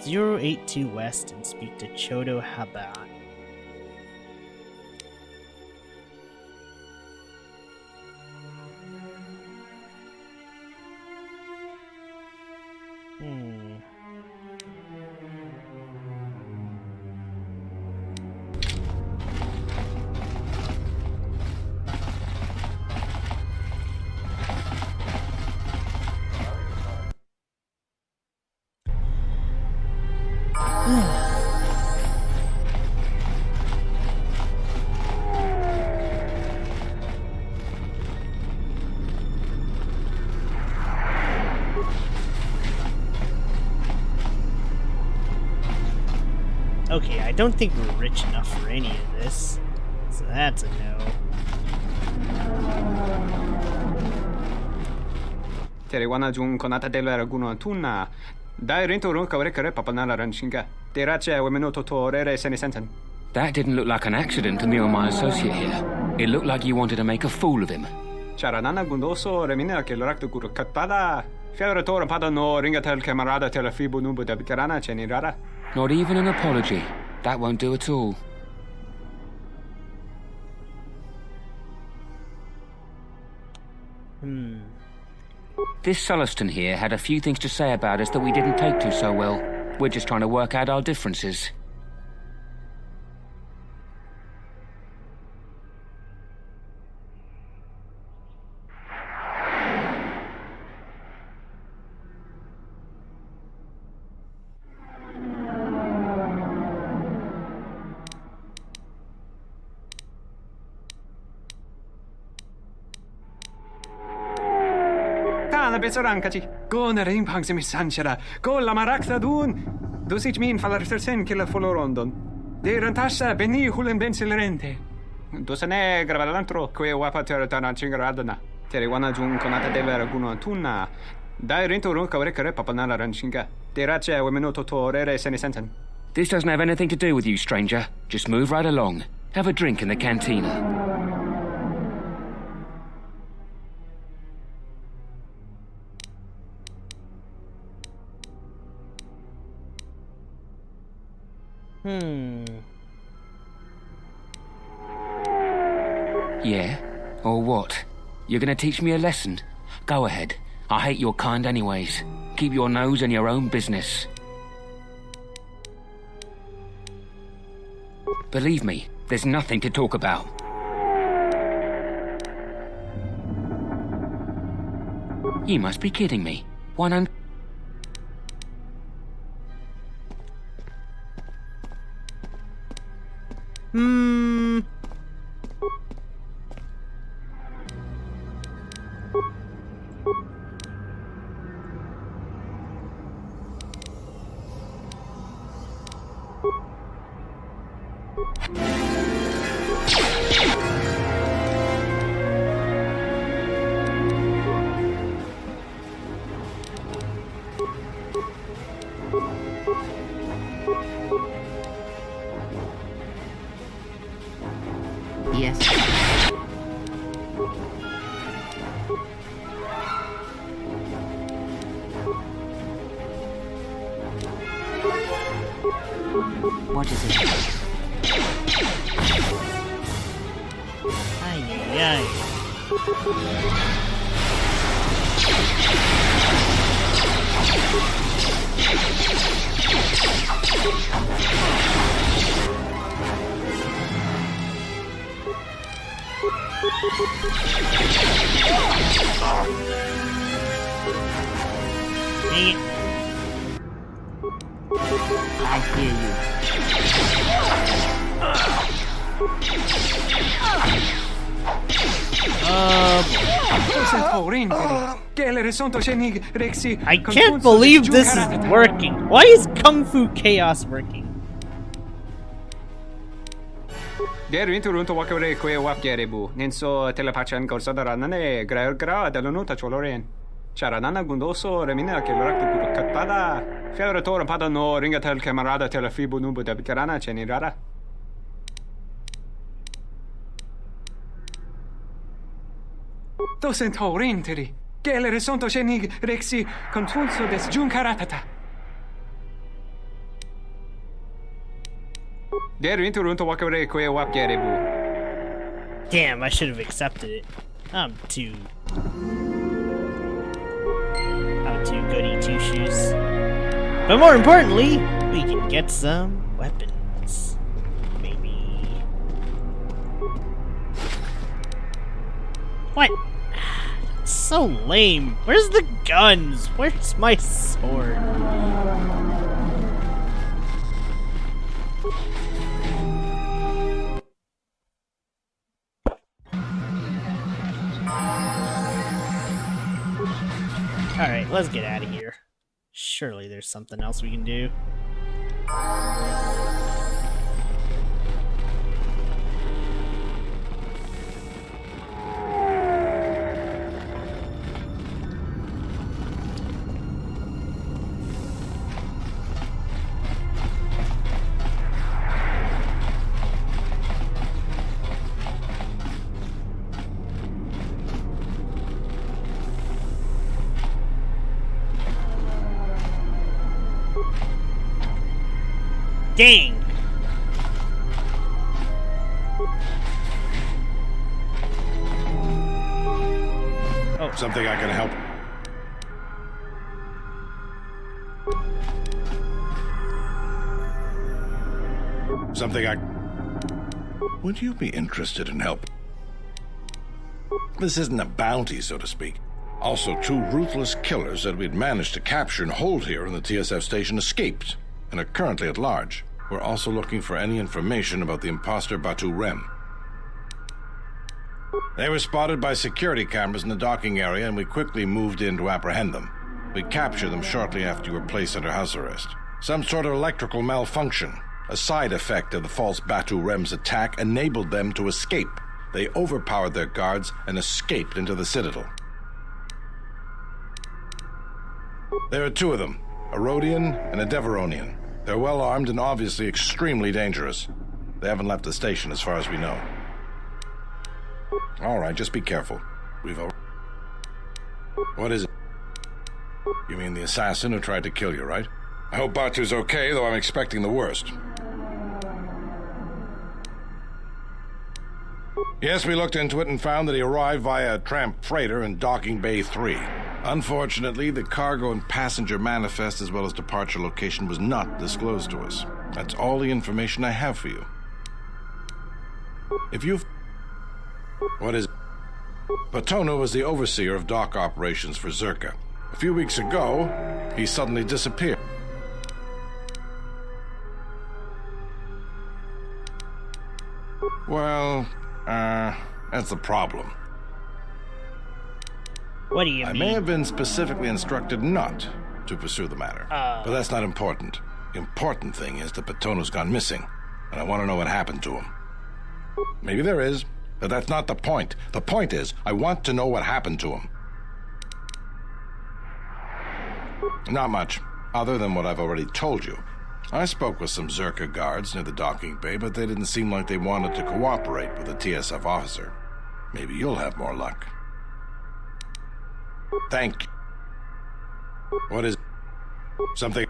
082 West and speak to Chodo Haban. Okay, I don't think we're rich enough for any of this, so that's a no.
Teriwana jung konata delera guno tuna. Dai rinto runka rekere papanala ranchinga. Terache wemeno totorere senesenten.
That didn't look like an accident to me or my associate here. It looked like you wanted to make a fool of him.
Charanana gundoso remina che l'orakto guru katpada. Fiaratore pada no ringatel camarada telefibu nubu de bicarana cenirara.
Not even an apology. That won't do at all. This Sulluston here had a few things to say about us that we didn't take to so well. We're just trying to work out our differences.
Besorankaci. Go na rinpang mi sanchera. Go la marakta dun. Dosich min falarsen killa folorondon. De rantassa beni hulen bensilerente. Dosane gravalantro que wapater tana chingaradana. Teriwana jun konata devera guno tunna. Dai rinto runka rekere papanala ranchinga. Terache wemeno totorere senesenten.
This doesn't have anything to do with you, stranger. Just move right along. Have a drink in the cantina. Yeah? Or what? You're gonna teach me a lesson? Go ahead. I hate your kind anyways. Keep your nose in your own business. Believe me, there's nothing to talk about. You must be kidding me. 100...
Yes. What is it?
Ay, ay, ay. Dang it.
I hear you.
I can't believe this is working. Why is Kung Fu Chaos working?
Der vinter rundt og walker kwe wap gerebo. Nenso telepatchan korsadarane gra de lonota choloren. Charanana gundoso remina che l'orakti puro katpada. Fiore tora pada no ringa tel camarada telefibo nubo de bikarana chenirara. Docent horrenteri. Gelere sonto chenig rexi contrulso des junkaratata. Der winter runter walk away kwe wap gerebo.
Damn, I should have accepted it. I'm too goody two shoes. But more importantly, we can get some weapons. Maybe. What? So lame. Where's the guns? Where's my sword? Alright, let's get out of here. Surely there's something else we can do. Dang!
Oh, something I can help. Would you be interested in help? This isn't a bounty, so to speak. Also, 2 ruthless killers that we'd managed to capture and hold here in the TSF station escaped and are currently at large. We're also looking for any information about the imposter Batu Rem. They were spotted by security cameras in the docking area, and we quickly moved in to apprehend them. We captured them shortly after you were placed under house arrest. Some sort of electrical malfunction, a side effect of the false Batu Rem's attack, enabled them to escape. They overpowered their guards and escaped into the Citadel. There are 2 of them, a Rhodian and a Deveronian. They're well armed and obviously extremely dangerous. They haven't left the station as far as we know. All right, just be careful. What is it? You mean the assassin who tried to kill you, right? I hope Batu's okay, though I'm expecting the worst. Yes, we looked into it and found that he arrived via a tramp freighter in Docking Bay 3. Unfortunately, the cargo and passenger manifest as well as departure location was not disclosed to us. That's all the information I have for you. What is it? Patonu was the overseer of dock operations for Zerka. A few weeks ago, he suddenly disappeared. Well, that's the problem.
What do you mean?
I may have been specifically instructed not to pursue the matter, but that's not important. The important thing is that Patonu's gone missing, and I want to know what happened to him. Maybe there is, but that's not the point. The point is, I want to know what happened to him. Not much, other than what I've already told you. I spoke with some Zerka guards near the docking bay, but they didn't seem like they wanted to cooperate with a TSF officer. Maybe you'll have more luck. Thank you. What is... something...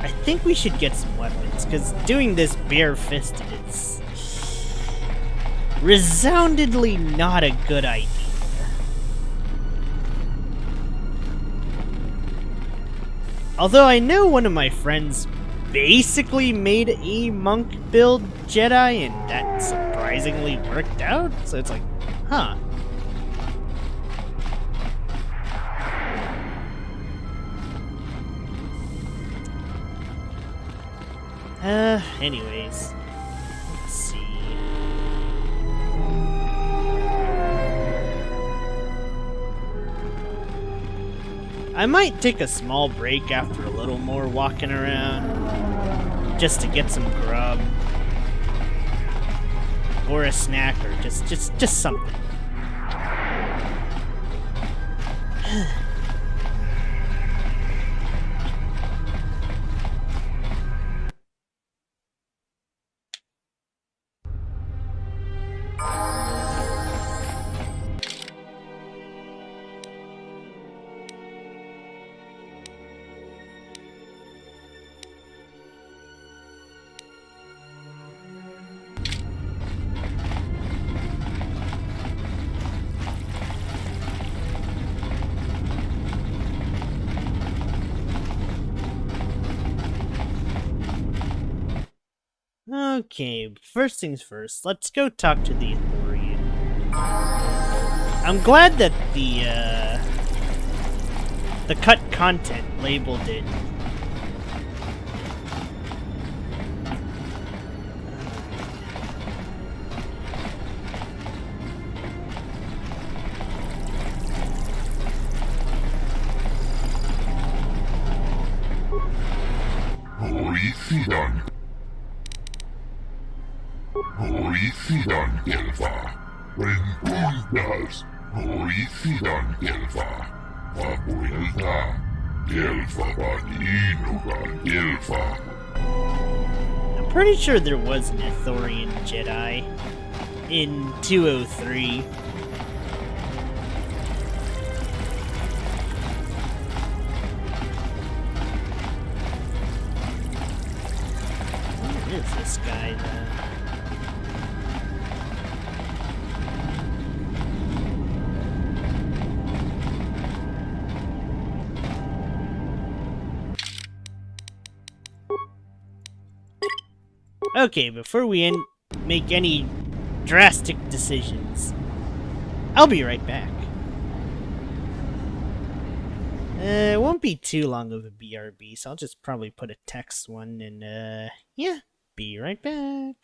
I think we should get some weapons, because doing this bare-fisted is resoundingly not a good idea. Although I know one of my friends basically made a monk build Jedi, and that surprisingly worked out, so it's like, huh. Anyways. Let's see. I might take a small break after a little more walking around, just to get some grub, or a snack, or just something. Okay, first things first, let's go talk to the Ithorian. I'm glad that the cut content labeled it.
Horithidan Elva. Rentundas. Horithidan Elva. Vamuelda. Elva Vaninuga Elva.
I'm pretty sure there was an Ithorian Jedi in 203. Where is this guy, though? Okay, before we make any drastic decisions, I'll be right back. It won't be too long of a BRB, so I'll just probably put a text one and, yeah, be right back.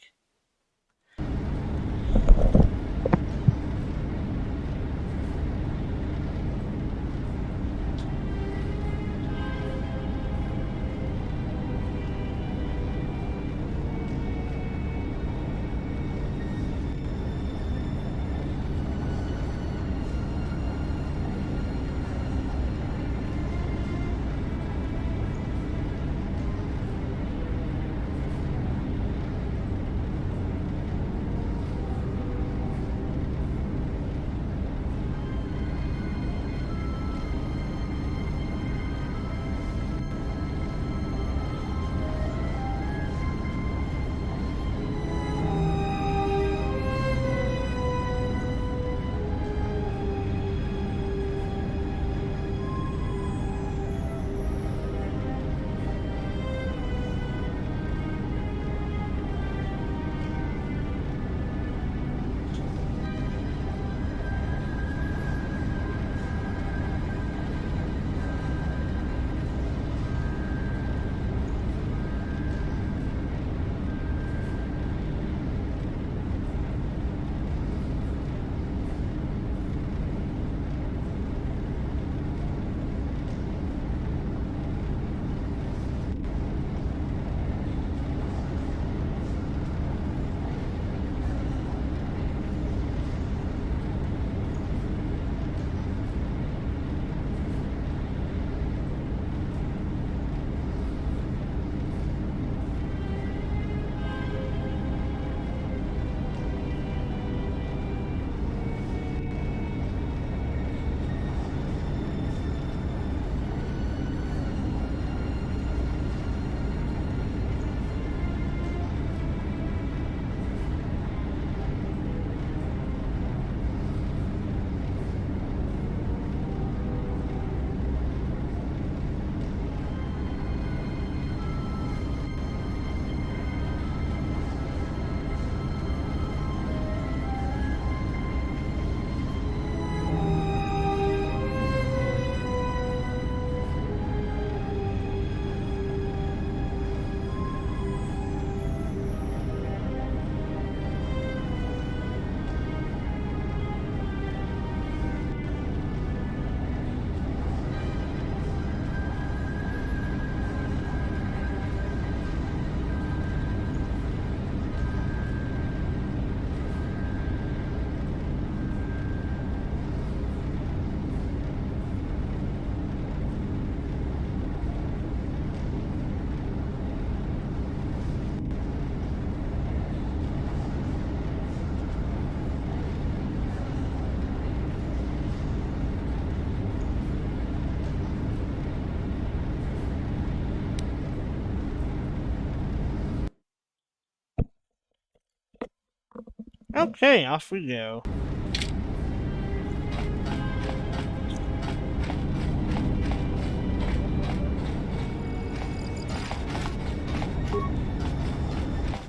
Okay, off we go.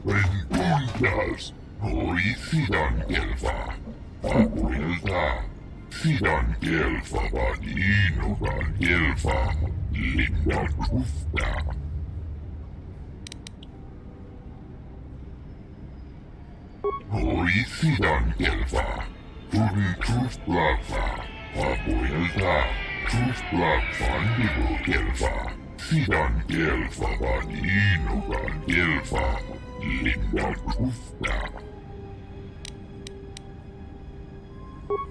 Renpuntas, hoi sidan elfa. Abuelta, sidan elfa vaninogan elfa. Linda kufta. Hoi sidan elfa. Tudun kufplafa. Abuelta, kufplafa nigo elfa. Sidan elfa vaninogan elfa. Linda kufta.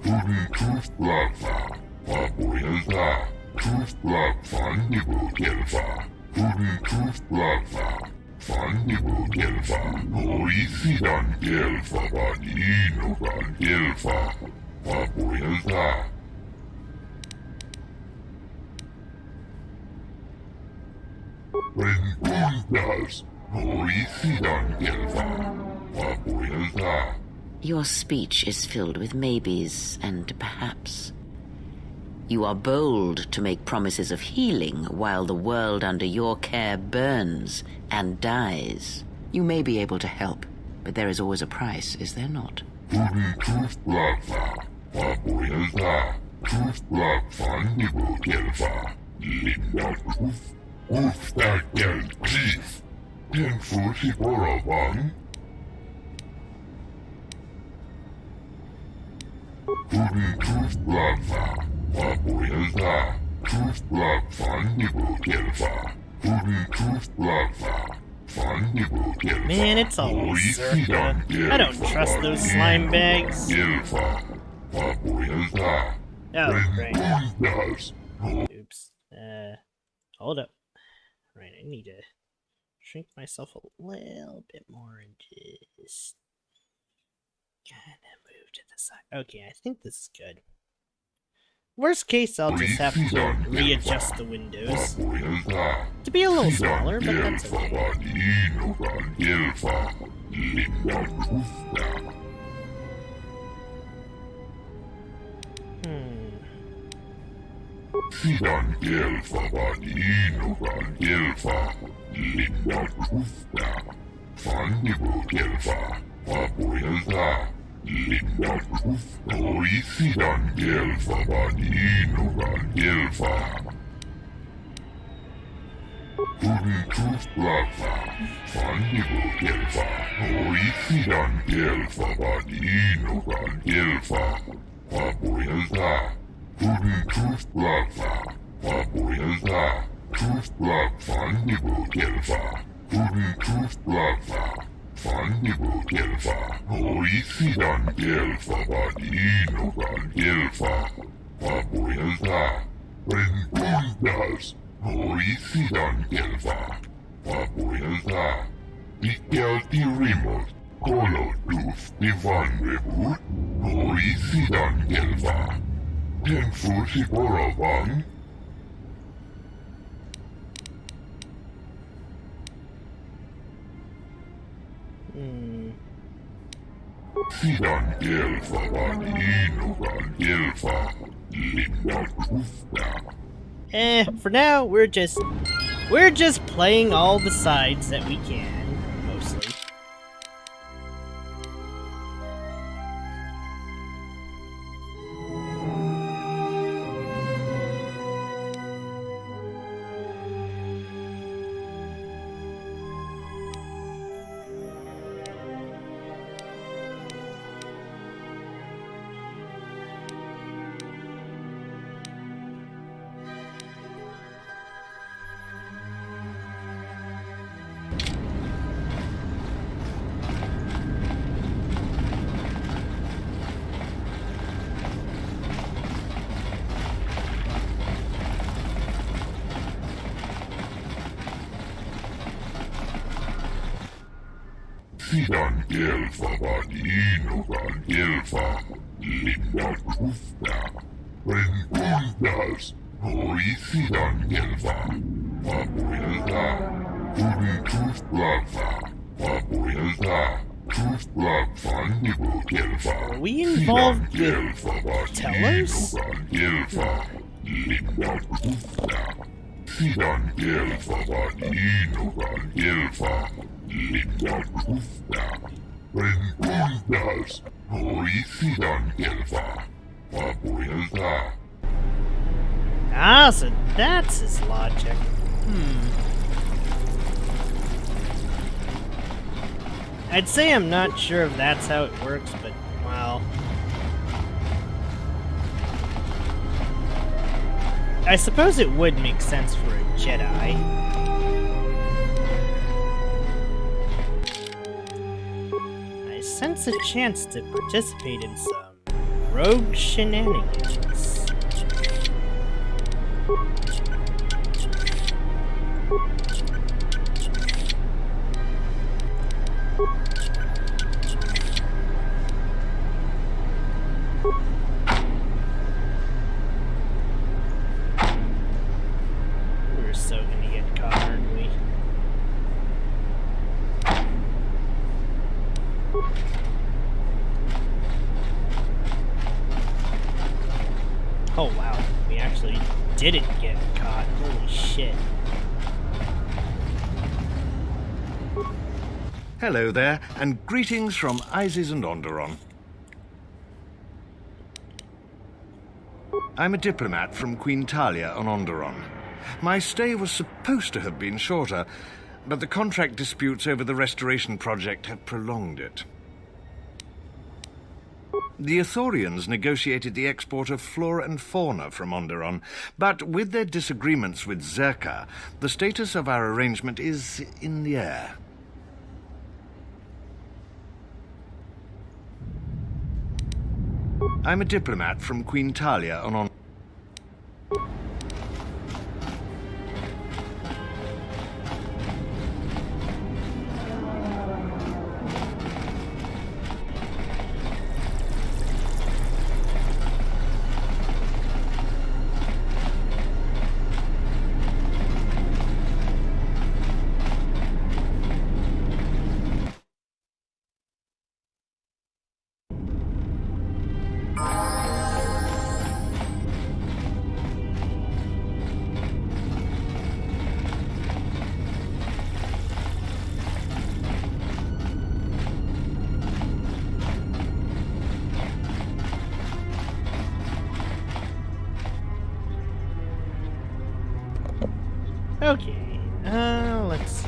Tudun kufplafa. Abuelta, kufplafa nigo elfa. Tudun kufplafa. Fannigo elfa. Hoi sidan elfa vaninogan elfa. Abuelta. Renpuntas. Hoi sidan elfa. Abuelta.
Your speech is filled with maybes and perhaps. You are bold to make promises of healing while the world under your care burns and dies. You may be able to help, but there is always a price, is there not?
Tudun kufplafa. Abuelta. Kufplafa nigo elfa. Linda kuf. Kufta gel chief. Tenfusi boravan. Tudun kufplafa. Abuelta. Kufplafa nigo elfa. Tudun kufplafa. Fannigo elfa.
Man, it's always Circa. I don't trust those slime bags.
Elfa. Abuelta.
Oh, great.
Renpuntas.
Oops. Hold up. Right, I need to shrink myself a little bit more and just kind of move to the side. Okay, I think this is good. Worst case, I'll just have to readjust the windows to be a little smaller, but that's okay.
Sidan elfa vaninogan elfa. Linda kufta. Fannigo elfa. Abuelta. Linda kufta. Hoi sidan elfa vaninogan elfa. Tudun kufplafa. Fannigo elfa. Hoi sidan elfa vaninogan elfa. Abuelta. Tudun kufplafa. Abuelta. Kufplafa nigo elfa. Tudun kufplafa. Fannigo elfa. Hoi sidan elfa vaninogan elfa. Abuelta. Renpuntas. Hoi sidan elfa. Abuelta. Pikelti rimot. Kolo tuf divan rebut. Hoi sidan elfa. Tenfusi boravan. Sidan elfa vaninogan elfa. Linda kufta.
For now, we're just playing all the sides that we can, mostly.
Sidan elfa vaninogan elfa. Linda kufta. Renpuntas. Hoi sidan elfa. Abuelta. Tudun kufplafa. Abuelta.
Are we involved with Telos? Ah, so that's his logic. I'd say I'm not sure if that's how it works, but, well... I suppose it would make sense for a Jedi. I sense a chance to participate in some rogue shenanigans. We're so gonna get caught, aren't we? Oh wow, we actually didn't get caught. Holy shit.
Hello there, and greetings from Isis and Onderon. I'm a diplomat from Queen Talia on Onderon. My stay was supposed to have been shorter, but the contract disputes over the restoration project have prolonged it. The Ithorians negotiated the export of flora and fauna from Onderon, but with their disagreements with Zerka, the status of our arrangement is in the air. I'm a diplomat from Queen Talia on Onderon.
Okay, let's see.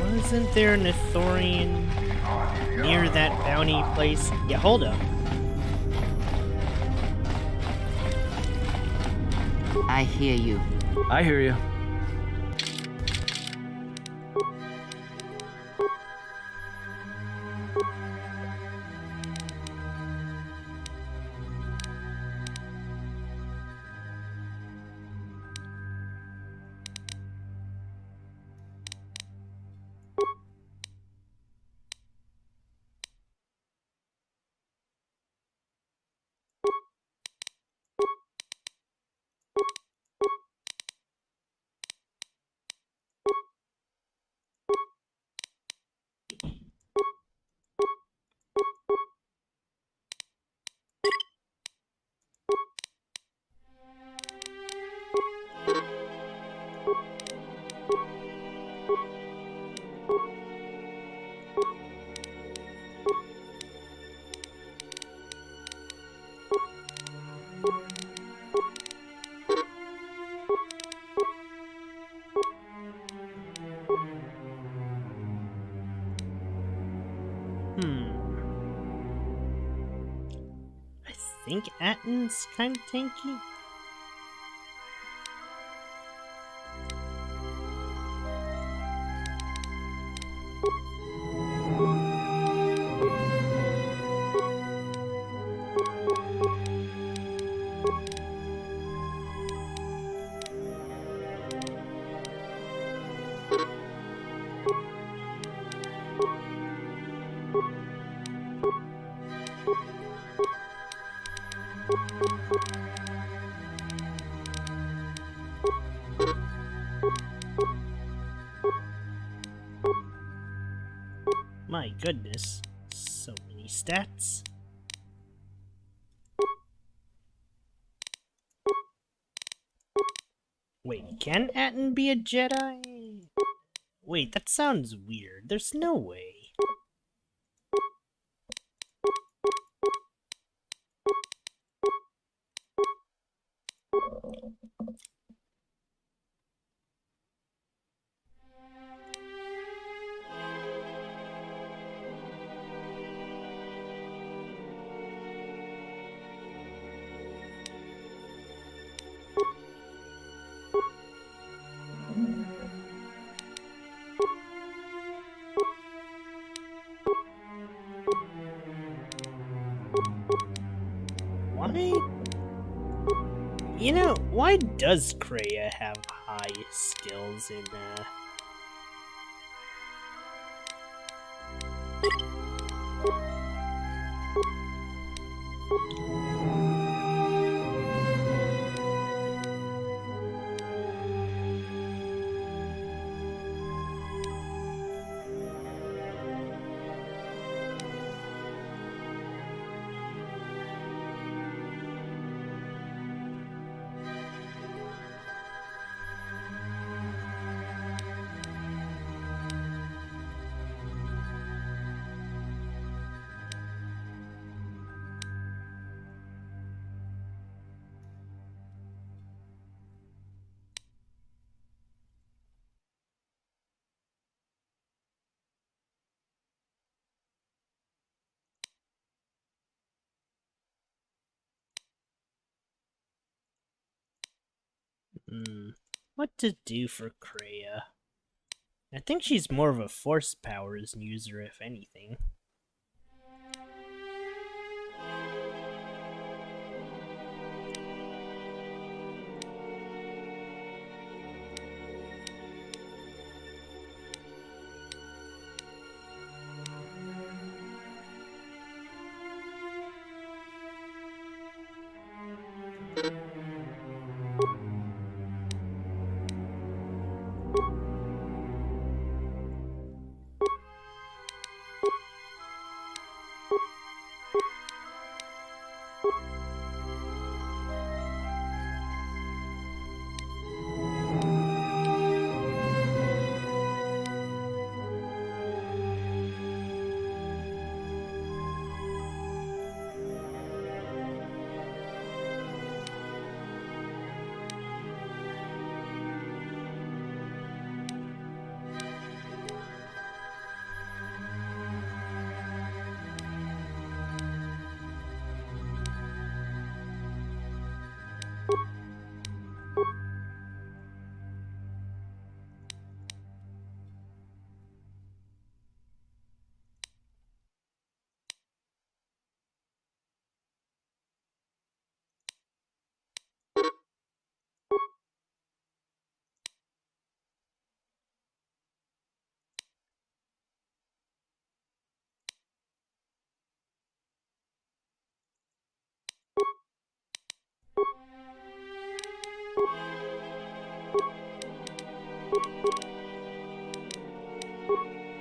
Wasn't there an Ithorian near that bounty place? Yeah, hold up.
I hear you.
I hear you.
I think Atton's kind of tanky. My goodness. So many stats. Wait, can Atten be a Jedi? Wait, that sounds weird. There's no way. Why? You know, why does Kreia have high skills in, what to do for Kreia? I think she's more of a force powers user, if anything.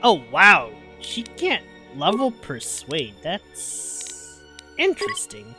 Oh wow, she can't level persuade. That's interesting.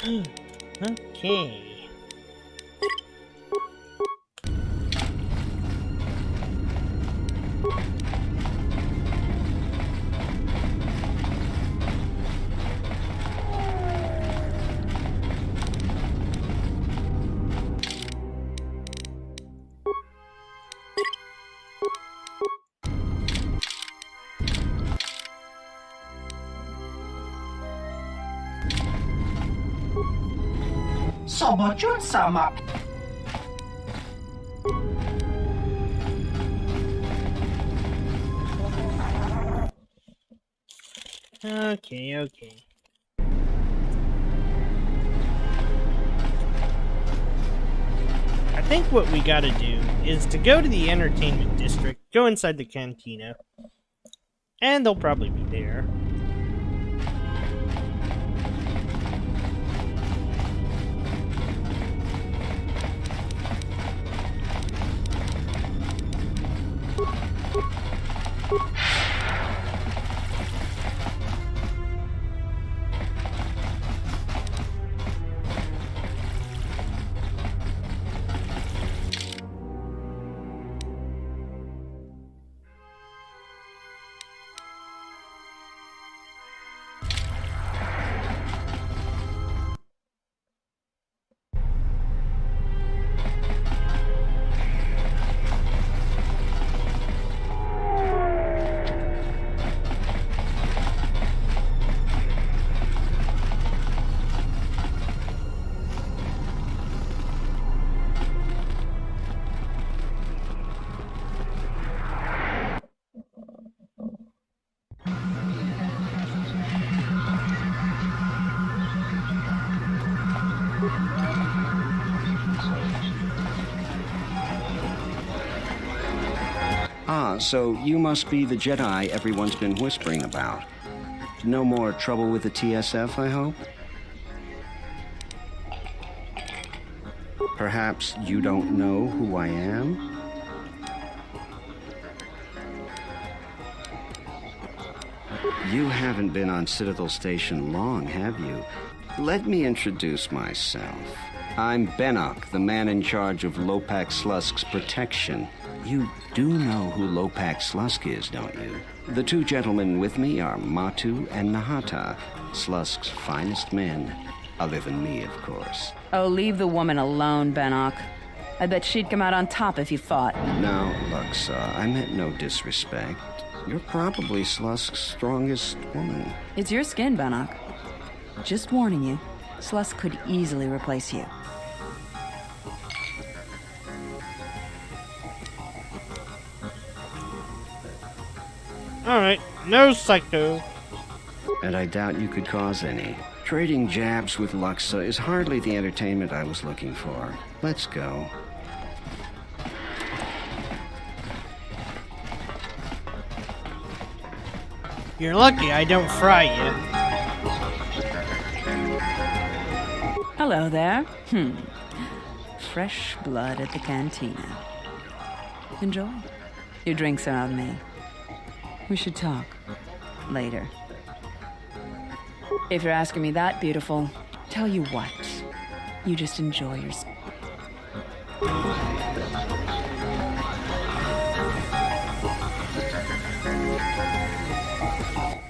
Okay.
Sobojun-sama.
Okay. I think what we gotta do is to go to the entertainment district, go inside the cantina, and they'll probably be there.
Ah, so you must be the Jedi everyone's been whispering about. No more trouble with the TSF, I hope? Perhaps you don't know who I am? You haven't been on Citadel Station long, have you? Let me introduce myself. I'm Benok, the man in charge of Lopak Slusk's protection. You do know who Lopak Slusk is, don't you? The two gentlemen with me are Matu and Nahata, Slusk's finest men, other than me, of course.
Oh, leave the woman alone, Benok. I bet she'd come out on top if you fought.
Now, Luxa, I meant no disrespect. You're probably Slusk's strongest woman.
It's your skin, Benok. Just warning you, Slusk could easily replace you.
Alright, no psycho.
And I doubt you could cause any. Trading jabs with Luxa is hardly the entertainment I was looking for. Let's go.
You're lucky I don't fry you.
Hello there. Fresh blood at the cantina. Enjoy. Your drinks are on me. We should talk. Later. If you're asking me that, beautiful, tell you what. You just enjoy yourself.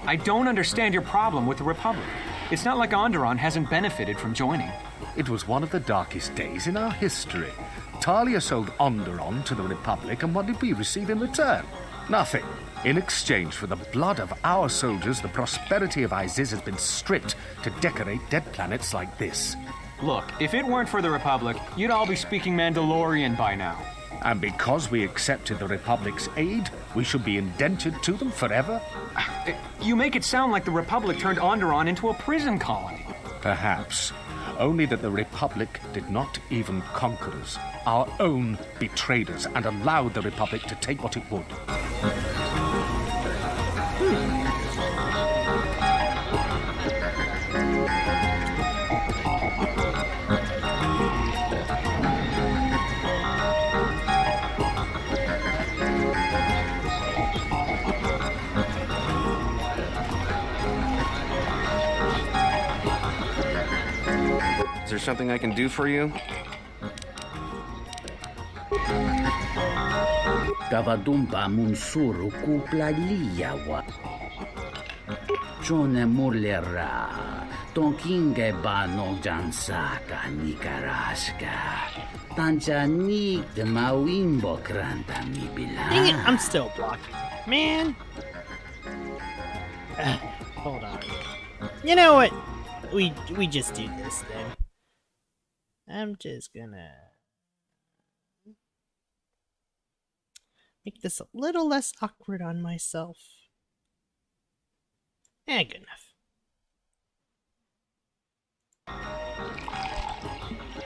I don't understand your problem with the Republic. It's not like Onderon hasn't benefited from joining.
It was one of the darkest days in our history. Talia sold Onderon to the Republic, and what did we receive in return? Nothing. In exchange for the blood of our soldiers, the prosperity of Iziz has been stripped to decorate dead planets like this.
Look, if it weren't for the Republic, you'd all be speaking Mandalorian by now.
And because we accepted the Republic's aid, we should be indentured to them forever?
You make it sound like the Republic turned Onderon into a prison colony.
Perhaps. Only that the Republic did not even conquer us. Our own betrayed us and allowed the Republic to take what it would.
there something I can do for you?
Kavadumpa munsuru kuplaliyawa. Jone mulera. Tonkinge ba no jansaka nikaraska. Tanjanik de mawimbo kranta mi bila.
Dang it, I'm still blocking. Man. Hold on. You know what? We just do this then. I'm just gonna make this a little less awkward on myself. Good enough.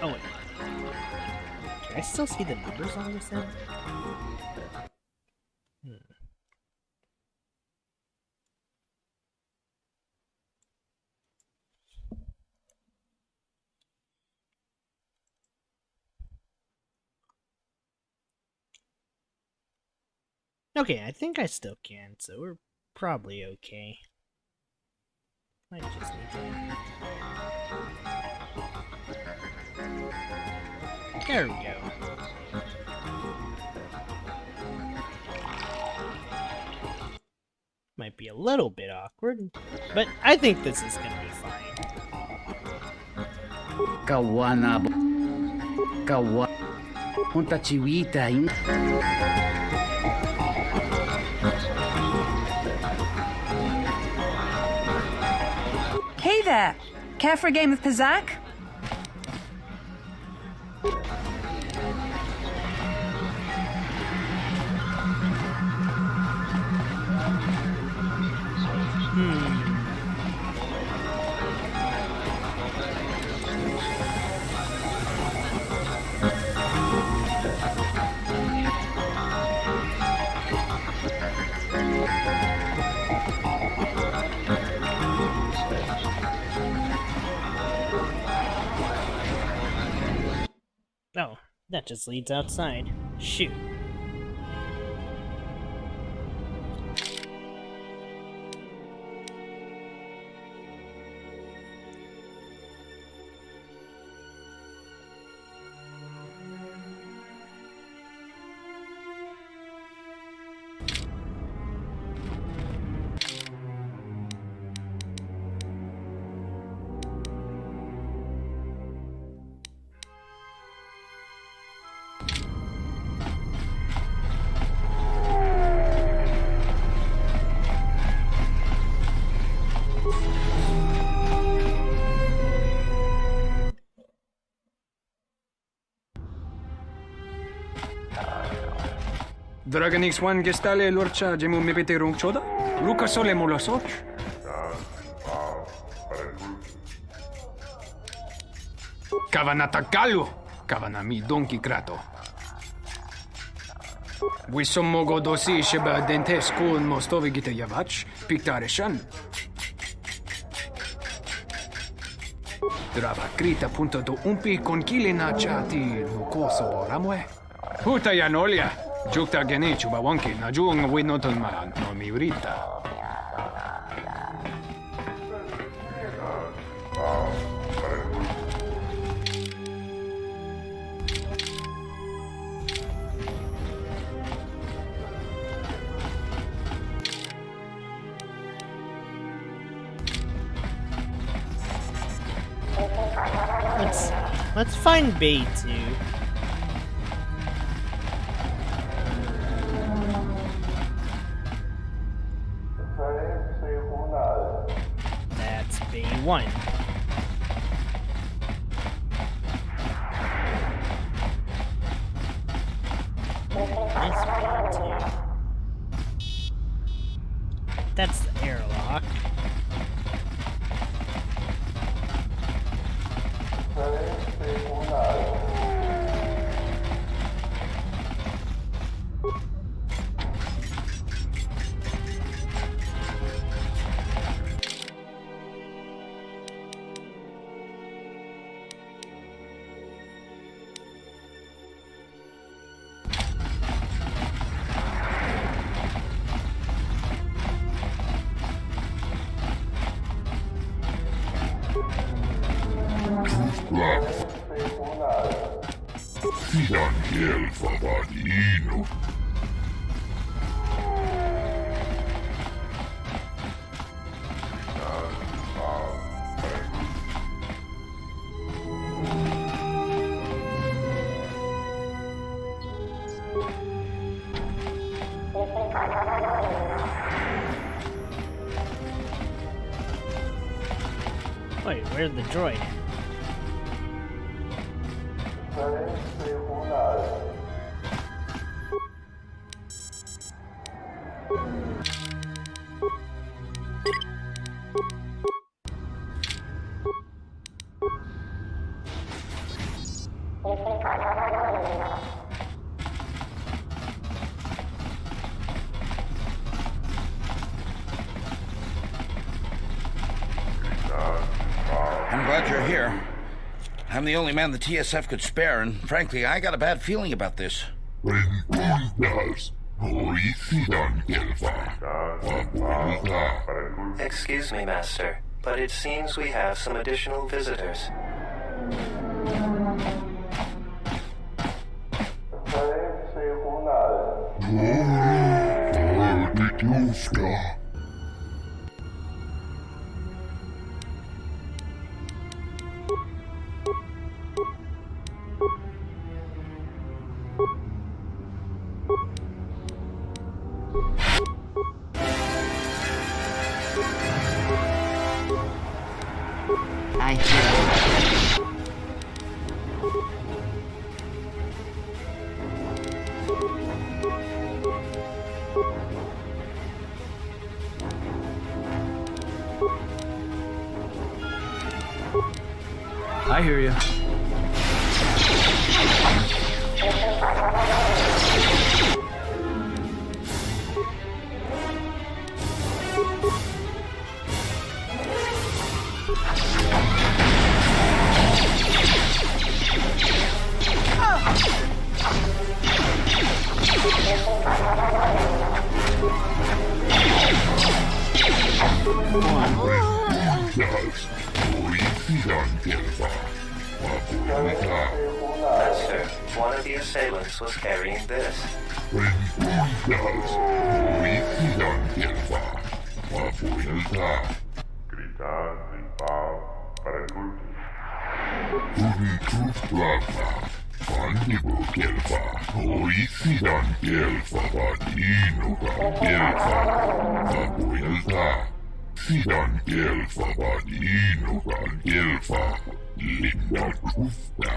Oh wait. Can I still see the numbers on this end? Okay, I think I still can, so we're probably okay. Might just need to... There we go. Might be a little bit awkward, but I think this is gonna be fine.
Kawana. Kawa. Punta chiwita in.
Hey there! Care for a game of Pizzac?
Oh, that just leads outside. Shoot.
Dragonix one gestale lorcha jemu mepete ronchoda? Ruka sole mulasoch? Kavanata galu! Kavanami donki krato. Wisomogo dosi sheba dentes kun mostovi gita yavach, pictareshan. Drava krita punto do umpi con kilina chati lukoso boramwe. Puta yanolia! Jukta geni chuba wanki na jung winoton man no miurita.
Let's find Bay too. That's Bay 1. That's Bay 2. That's the airlock.
Oisidan Gelfavanino.
Wait, where's the droid?
I'm glad you're here. I'm the only man the TSF could spare, and frankly, I got a bad feeling about this.
Rentundas. Oisidan Gelfa.
Excuse me, Master, but it seems we have some additional visitors.
I hear you.
I hear you.
Master, one of the assailants was carrying this.
Sidan Gelfavaninogan Gelfa Linda Trufta.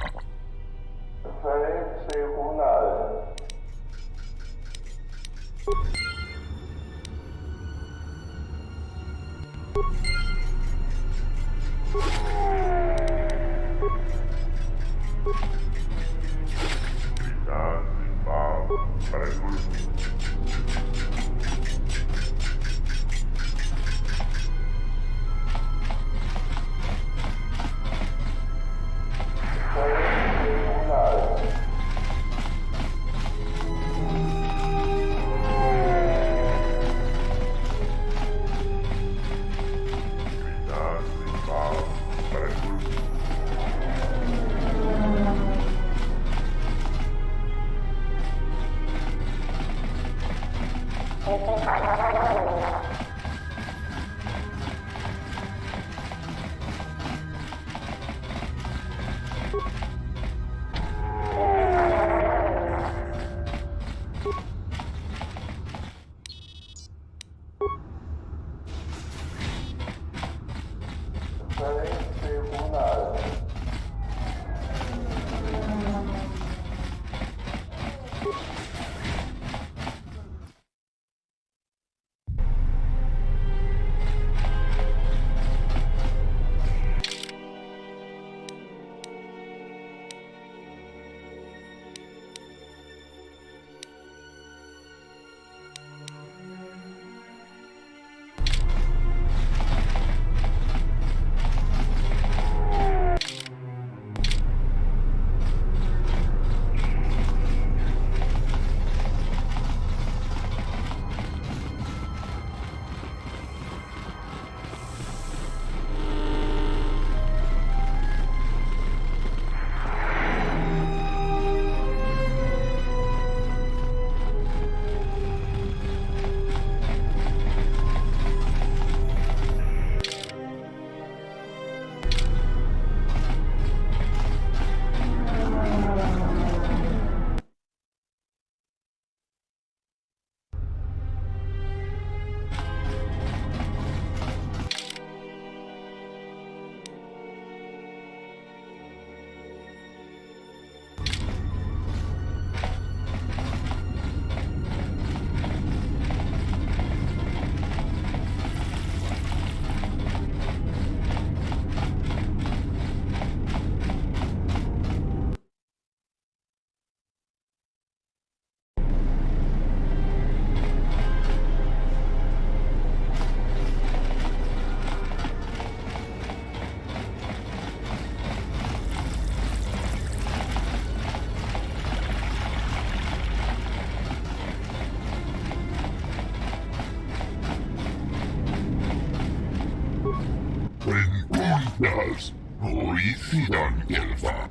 tundas. Oisidan kelva.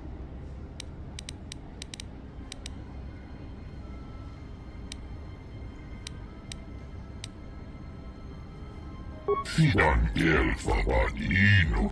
Sidan kelva vadino.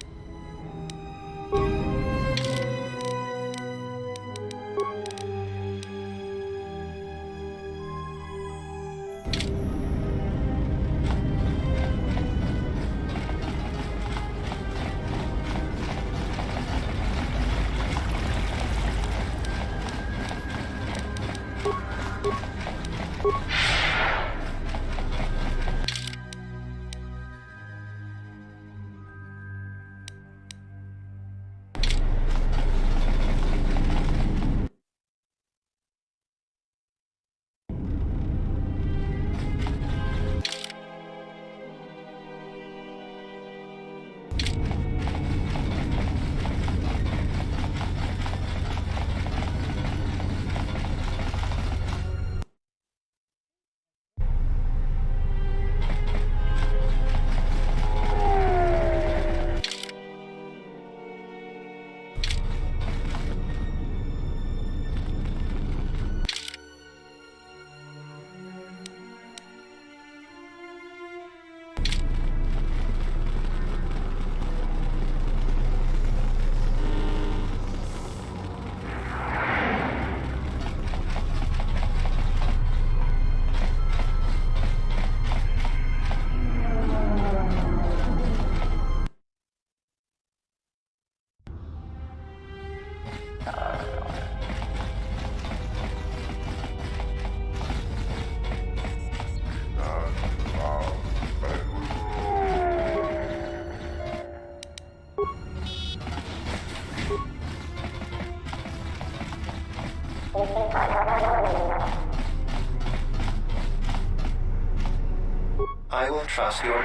I will trust your...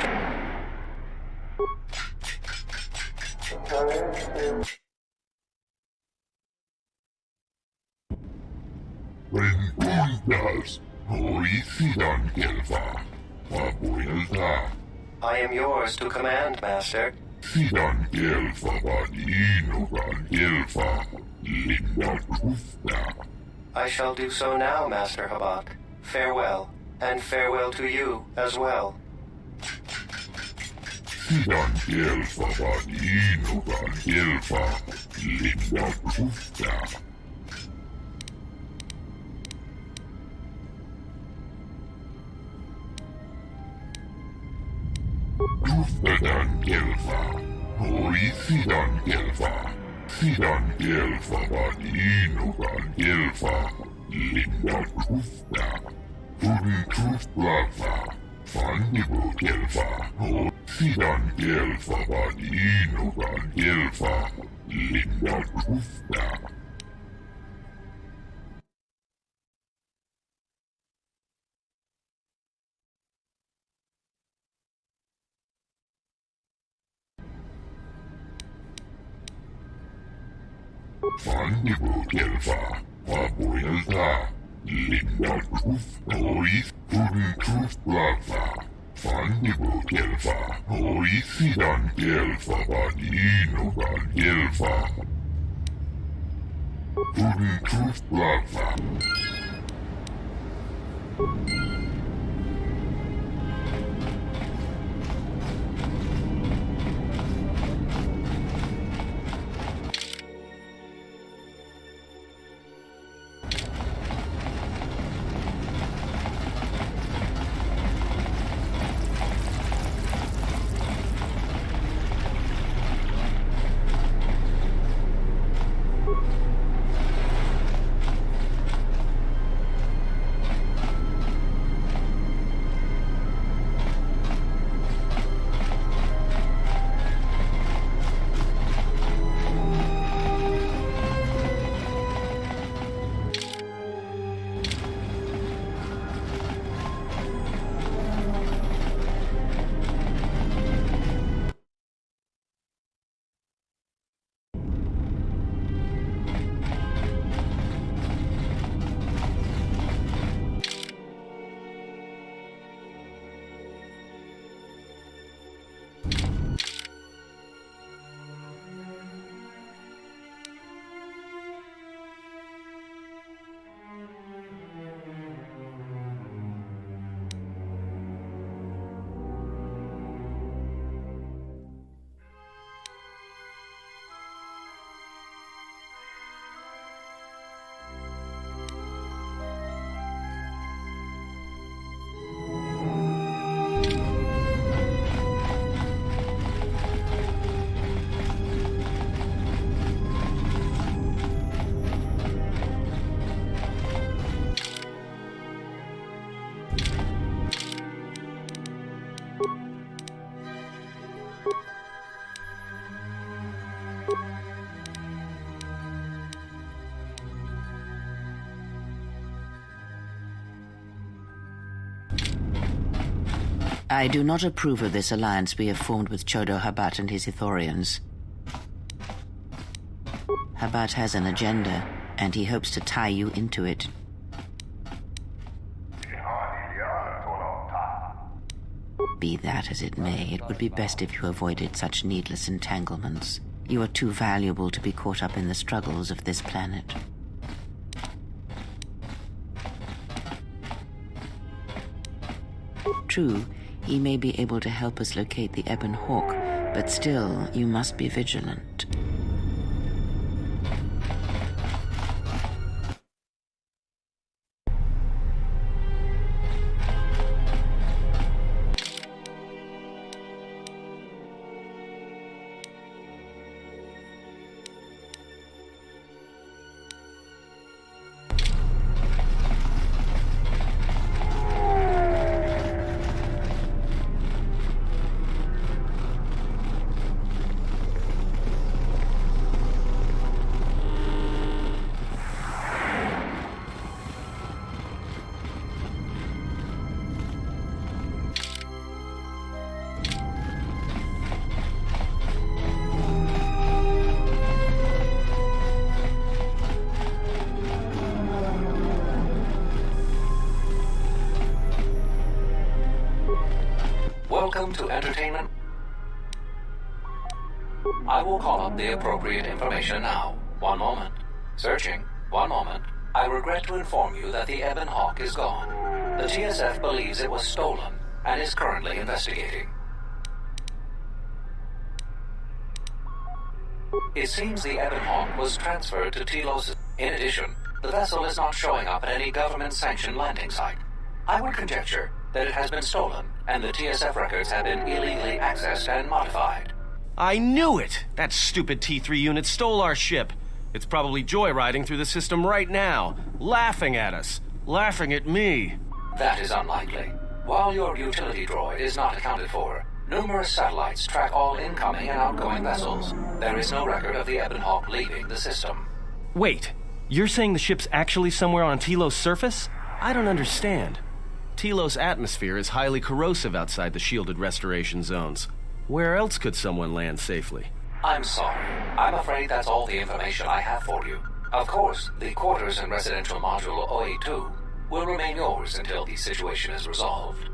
Tundas. Oisidan kelva. Vapuilta.
I am yours to command, Master.
Sidan kelva vadinogan kelva. Linna tufta.
I shall do so now, Master Habak. Farewell, and farewell to you as well.
Sidan kelva vadinogan kelva. Linna tufta. Tuftadan kelva. Oisidan kelva. Sidan kelva vadinogan kelva. Linna tufta. Tudin tuftlava. Fannibu kelva. Sidan kelva vadinogan kelva. Linna tufta. Fannibu kelva. Vapuilta. Linna tufta. Ois. Tudin tuftlava. Fannibu kelva. Oisidan kelva vadinogan kelva. Tudin tuftlava.
I do not approve of this alliance we have formed with Chodo Habat and his Ithorians. Habat has an agenda, and he hopes to tie you into it. Be that as it may, it would be best if you avoided such needless entanglements. You are too valuable to be caught up in the struggles of this planet. True, he may be able to help us locate the Ebon Hawk, but still, you must be vigilant.
Welcome to entertainment. I will call up the appropriate information now. One moment. Searching. One moment. I regret to inform you that the Ebon Hawk is gone. The TSF believes it was stolen and is currently investigating. It seems the Ebon Hawk was transferred to Telos. In addition, the vessel is not showing up at any government-sanctioned landing site. I would conjecture that it has been stolen, and the TSF records have been illegally accessed and modified.
I knew it! That stupid T3 unit stole our ship. It's probably joyriding through the system right now, laughing at us, laughing at me.
That is unlikely. While your utility droid is not accounted for, numerous satellites track all incoming and outgoing vessels. There is no record of the Ebon Hawk leaving the system.
Wait, you're saying the ship's actually somewhere on Telos' surface? I don't understand. Telos' atmosphere is highly corrosive outside the shielded restoration zones. Where else could someone land safely?
I'm sorry. I'm afraid that's all the information I have for you. Of course, the quarters and residential module OA2 will remain yours until the situation is resolved.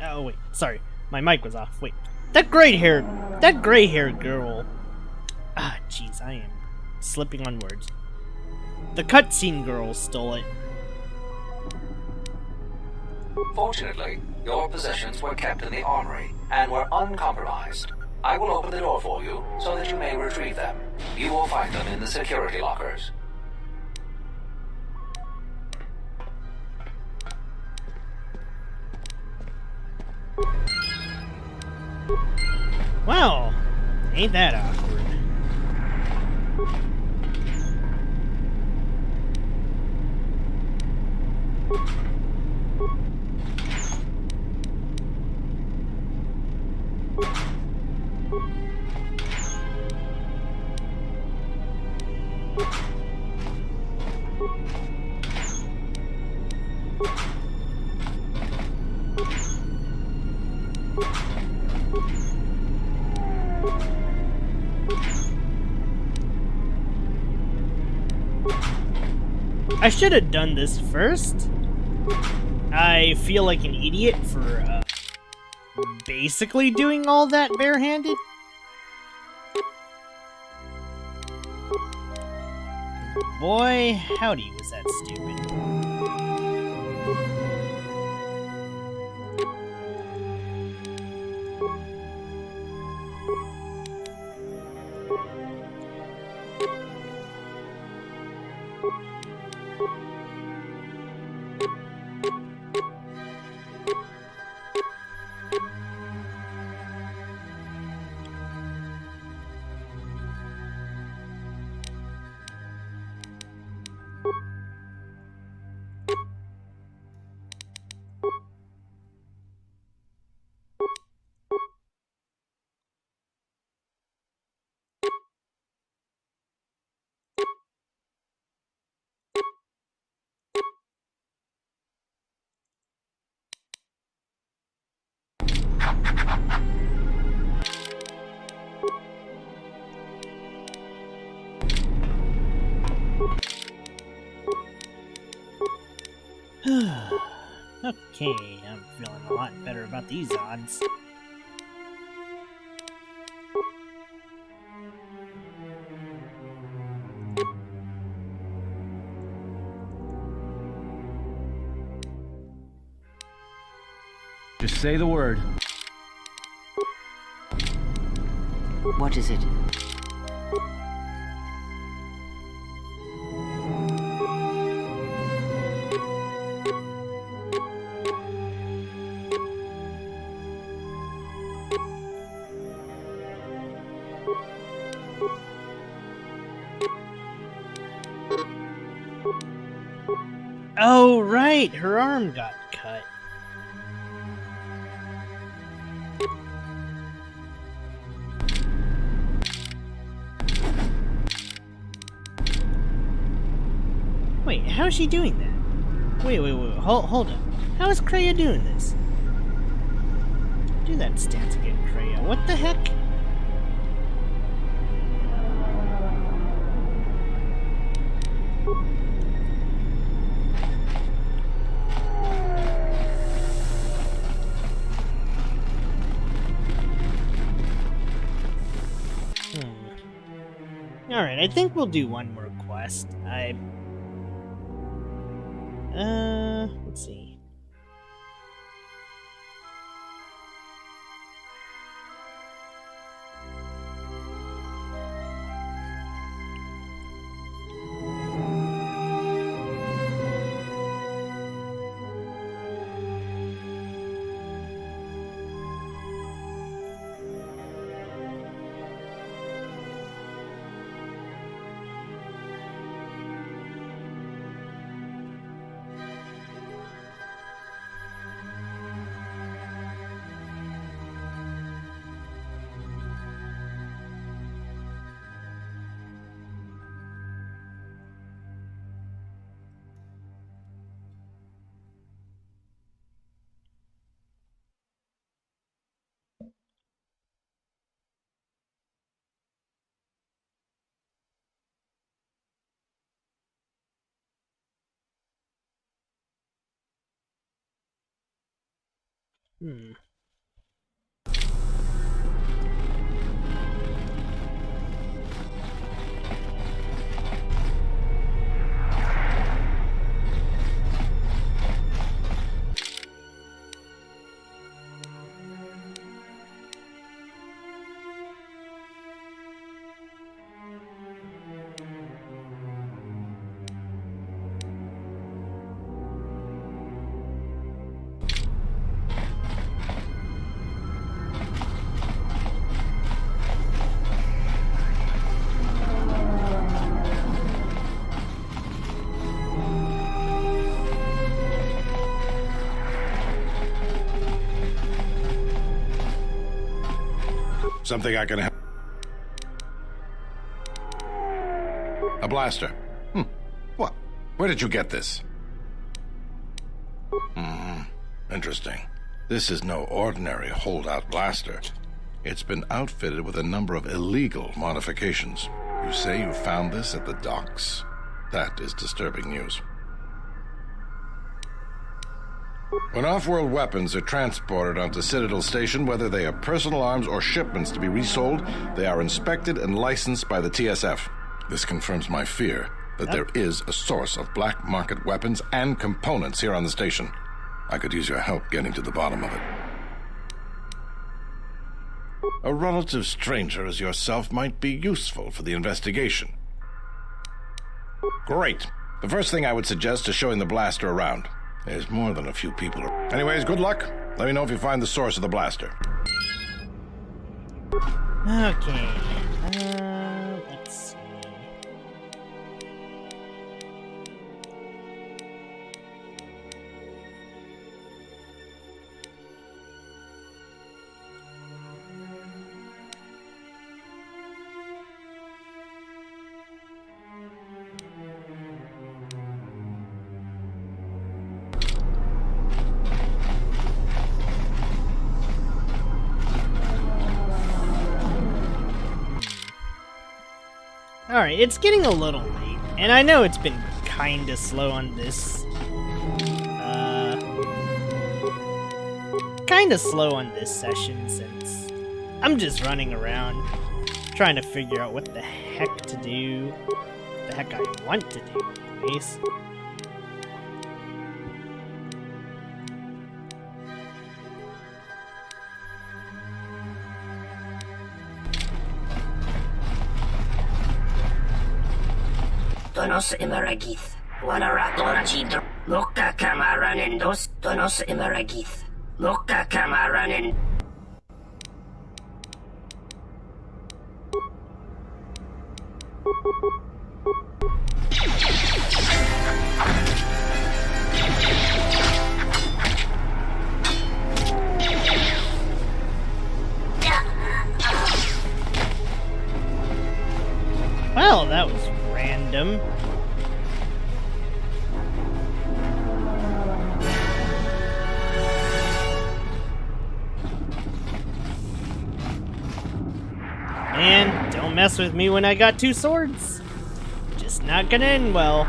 Oh, wait. Sorry. My mic was off. Wait. That gray-haired girl. Ah, jeez. I am slipping on words. The cutscene girl stole it.
Fortunately, your possessions were kept in the armory and were uncompromised. I will open the door for you so that you may retrieve them. You will find them in the security lockers.
Wow. Ain't that awkward. I should have done this first. I feel like an idiot for basically doing all that barehanded. Boy, howdy was that stupid. Okay, I'm feeling a lot better about these odds.
Just say the word.
What is it?
Oh, right! Her arm got cut. Wait, how is she doing that? Wait, hold up. How is Kreia doing this? Do that stance again, Kreia. What the heck? Alright, I think we'll do one more quest. Let's see.
Something I can help. A blaster. What? Where did you get this? Interesting. This is no ordinary holdout blaster. It's been outfitted with a number of illegal modifications. You say you found this at the docks? That is disturbing news. When off-world weapons are transported onto Citadel Station, whether they are personal arms or shipments to be resold, they are inspected and licensed by the TSF. This confirms my fear that there is a source of black market weapons and components here on the station. I could use your help getting to the bottom of it. A relative stranger as yourself might be useful for the investigation. Great. The first thing I would suggest is showing the blaster around. There's more than a few people. Anyways, good luck. Let me know if you find the source of the blaster.
Okay. Let's see. Alright, it's getting a little late, and I know it's been kinda slow on this kinda slow on this session since I'm just running around trying to figure out what the heck to do. What the heck I want to do, anyways.
Donos imaragith. Wanara chidro. Loka kamaranendos. Donos imaragith. Loka kamaranen.
Well, that was random. Man, don't mess with me when I got 2 swords. Just not gonna end well.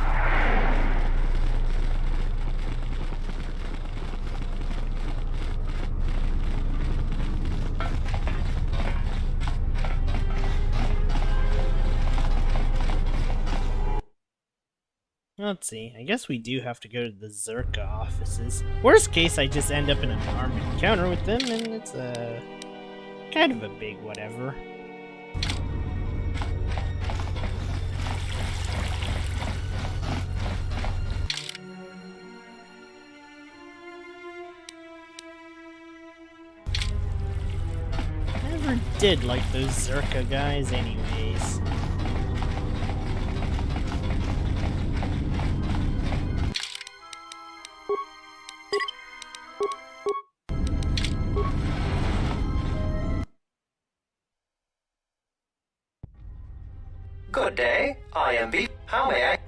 Let's see, I guess we do have to go to the Zerka offices. Worst case, I just end up in an armed encounter with them, and it's kind of a big whatever. Never did like those Zerka guys anyways.
Good day. I am B. How may I?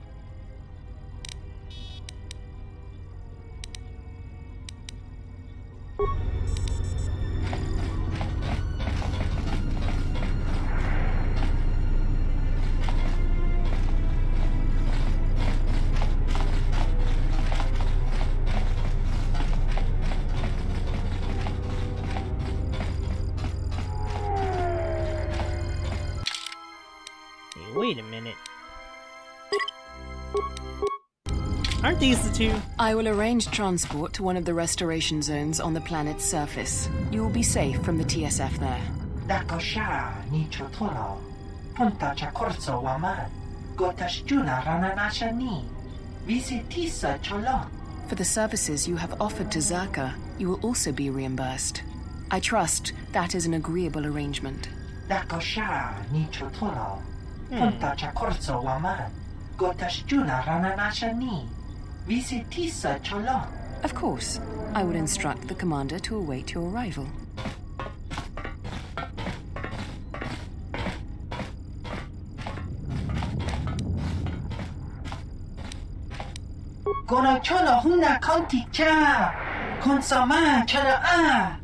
Wait a minute. Aren't these the two?
I will arrange transport to one of the restoration zones on the planet's surface. You will be safe from the TSF there.
Dakosha ni chotolo. Punta chakorso waman. Gotashjuna rananasha ni. Visitisa cholon.
For the services you have offered to Zerka, you will also be reimbursed. I trust that is an agreeable arrangement.
Dakosha ni chotolo. Punta chakorso waman. Gotashjuna rananasha ni. Visitisa cholon.
Of course. I will instruct the commander to await your arrival.
Gono cholo huna konti cha. Konsama chala a.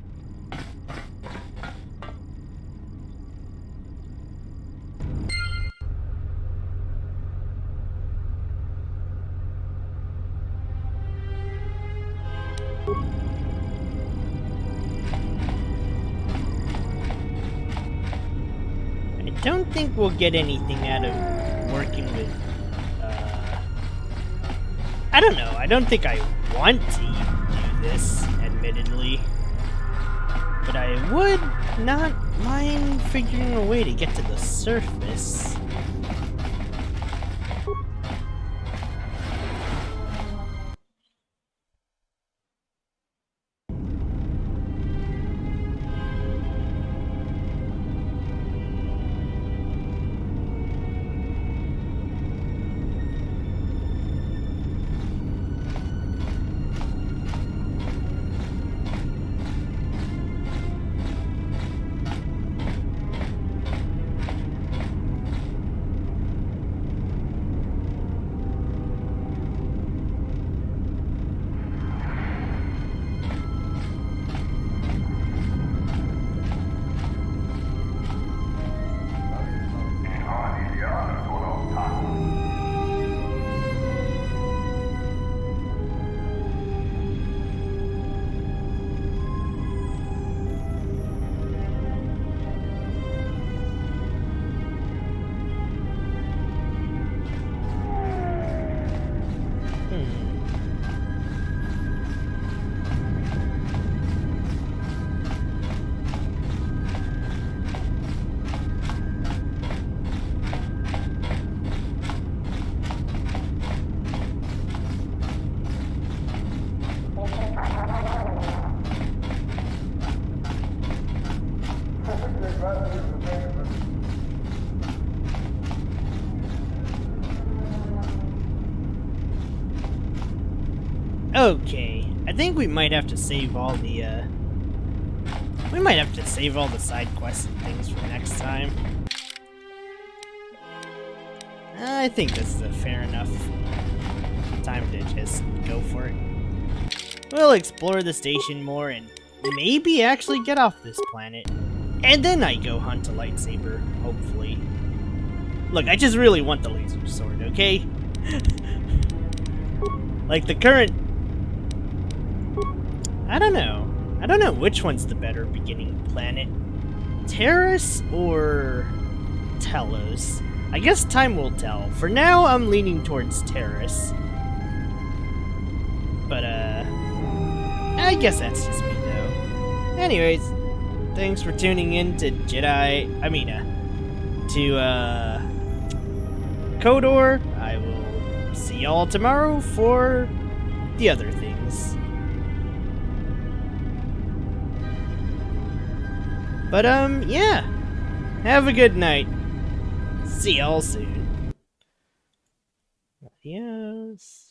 I don't think we'll get anything out of working with, I don't know, I don't think I want to do this, admittedly. But I would not mind figuring a way to get to the surface. Okay, I think we might have to save all the, we might have to save all the side quests and things for next time. I think this is a fair enough time to just go for it. We'll explore the station more and maybe actually get off this planet. And then I go hunt a lightsaber, hopefully. Look, I just really want the laser sword, okay? Like the current... I don't know. I don't know which one's the better beginning planet. Terrace or Telos? I guess time will tell. For now, I'm leaning towards Terrace. But, I guess that's just me, though. Anyways, thanks for tuning in to Kotor. I will see y'all tomorrow for the other things. But, yeah. Have a good night. See y'all soon. Adios.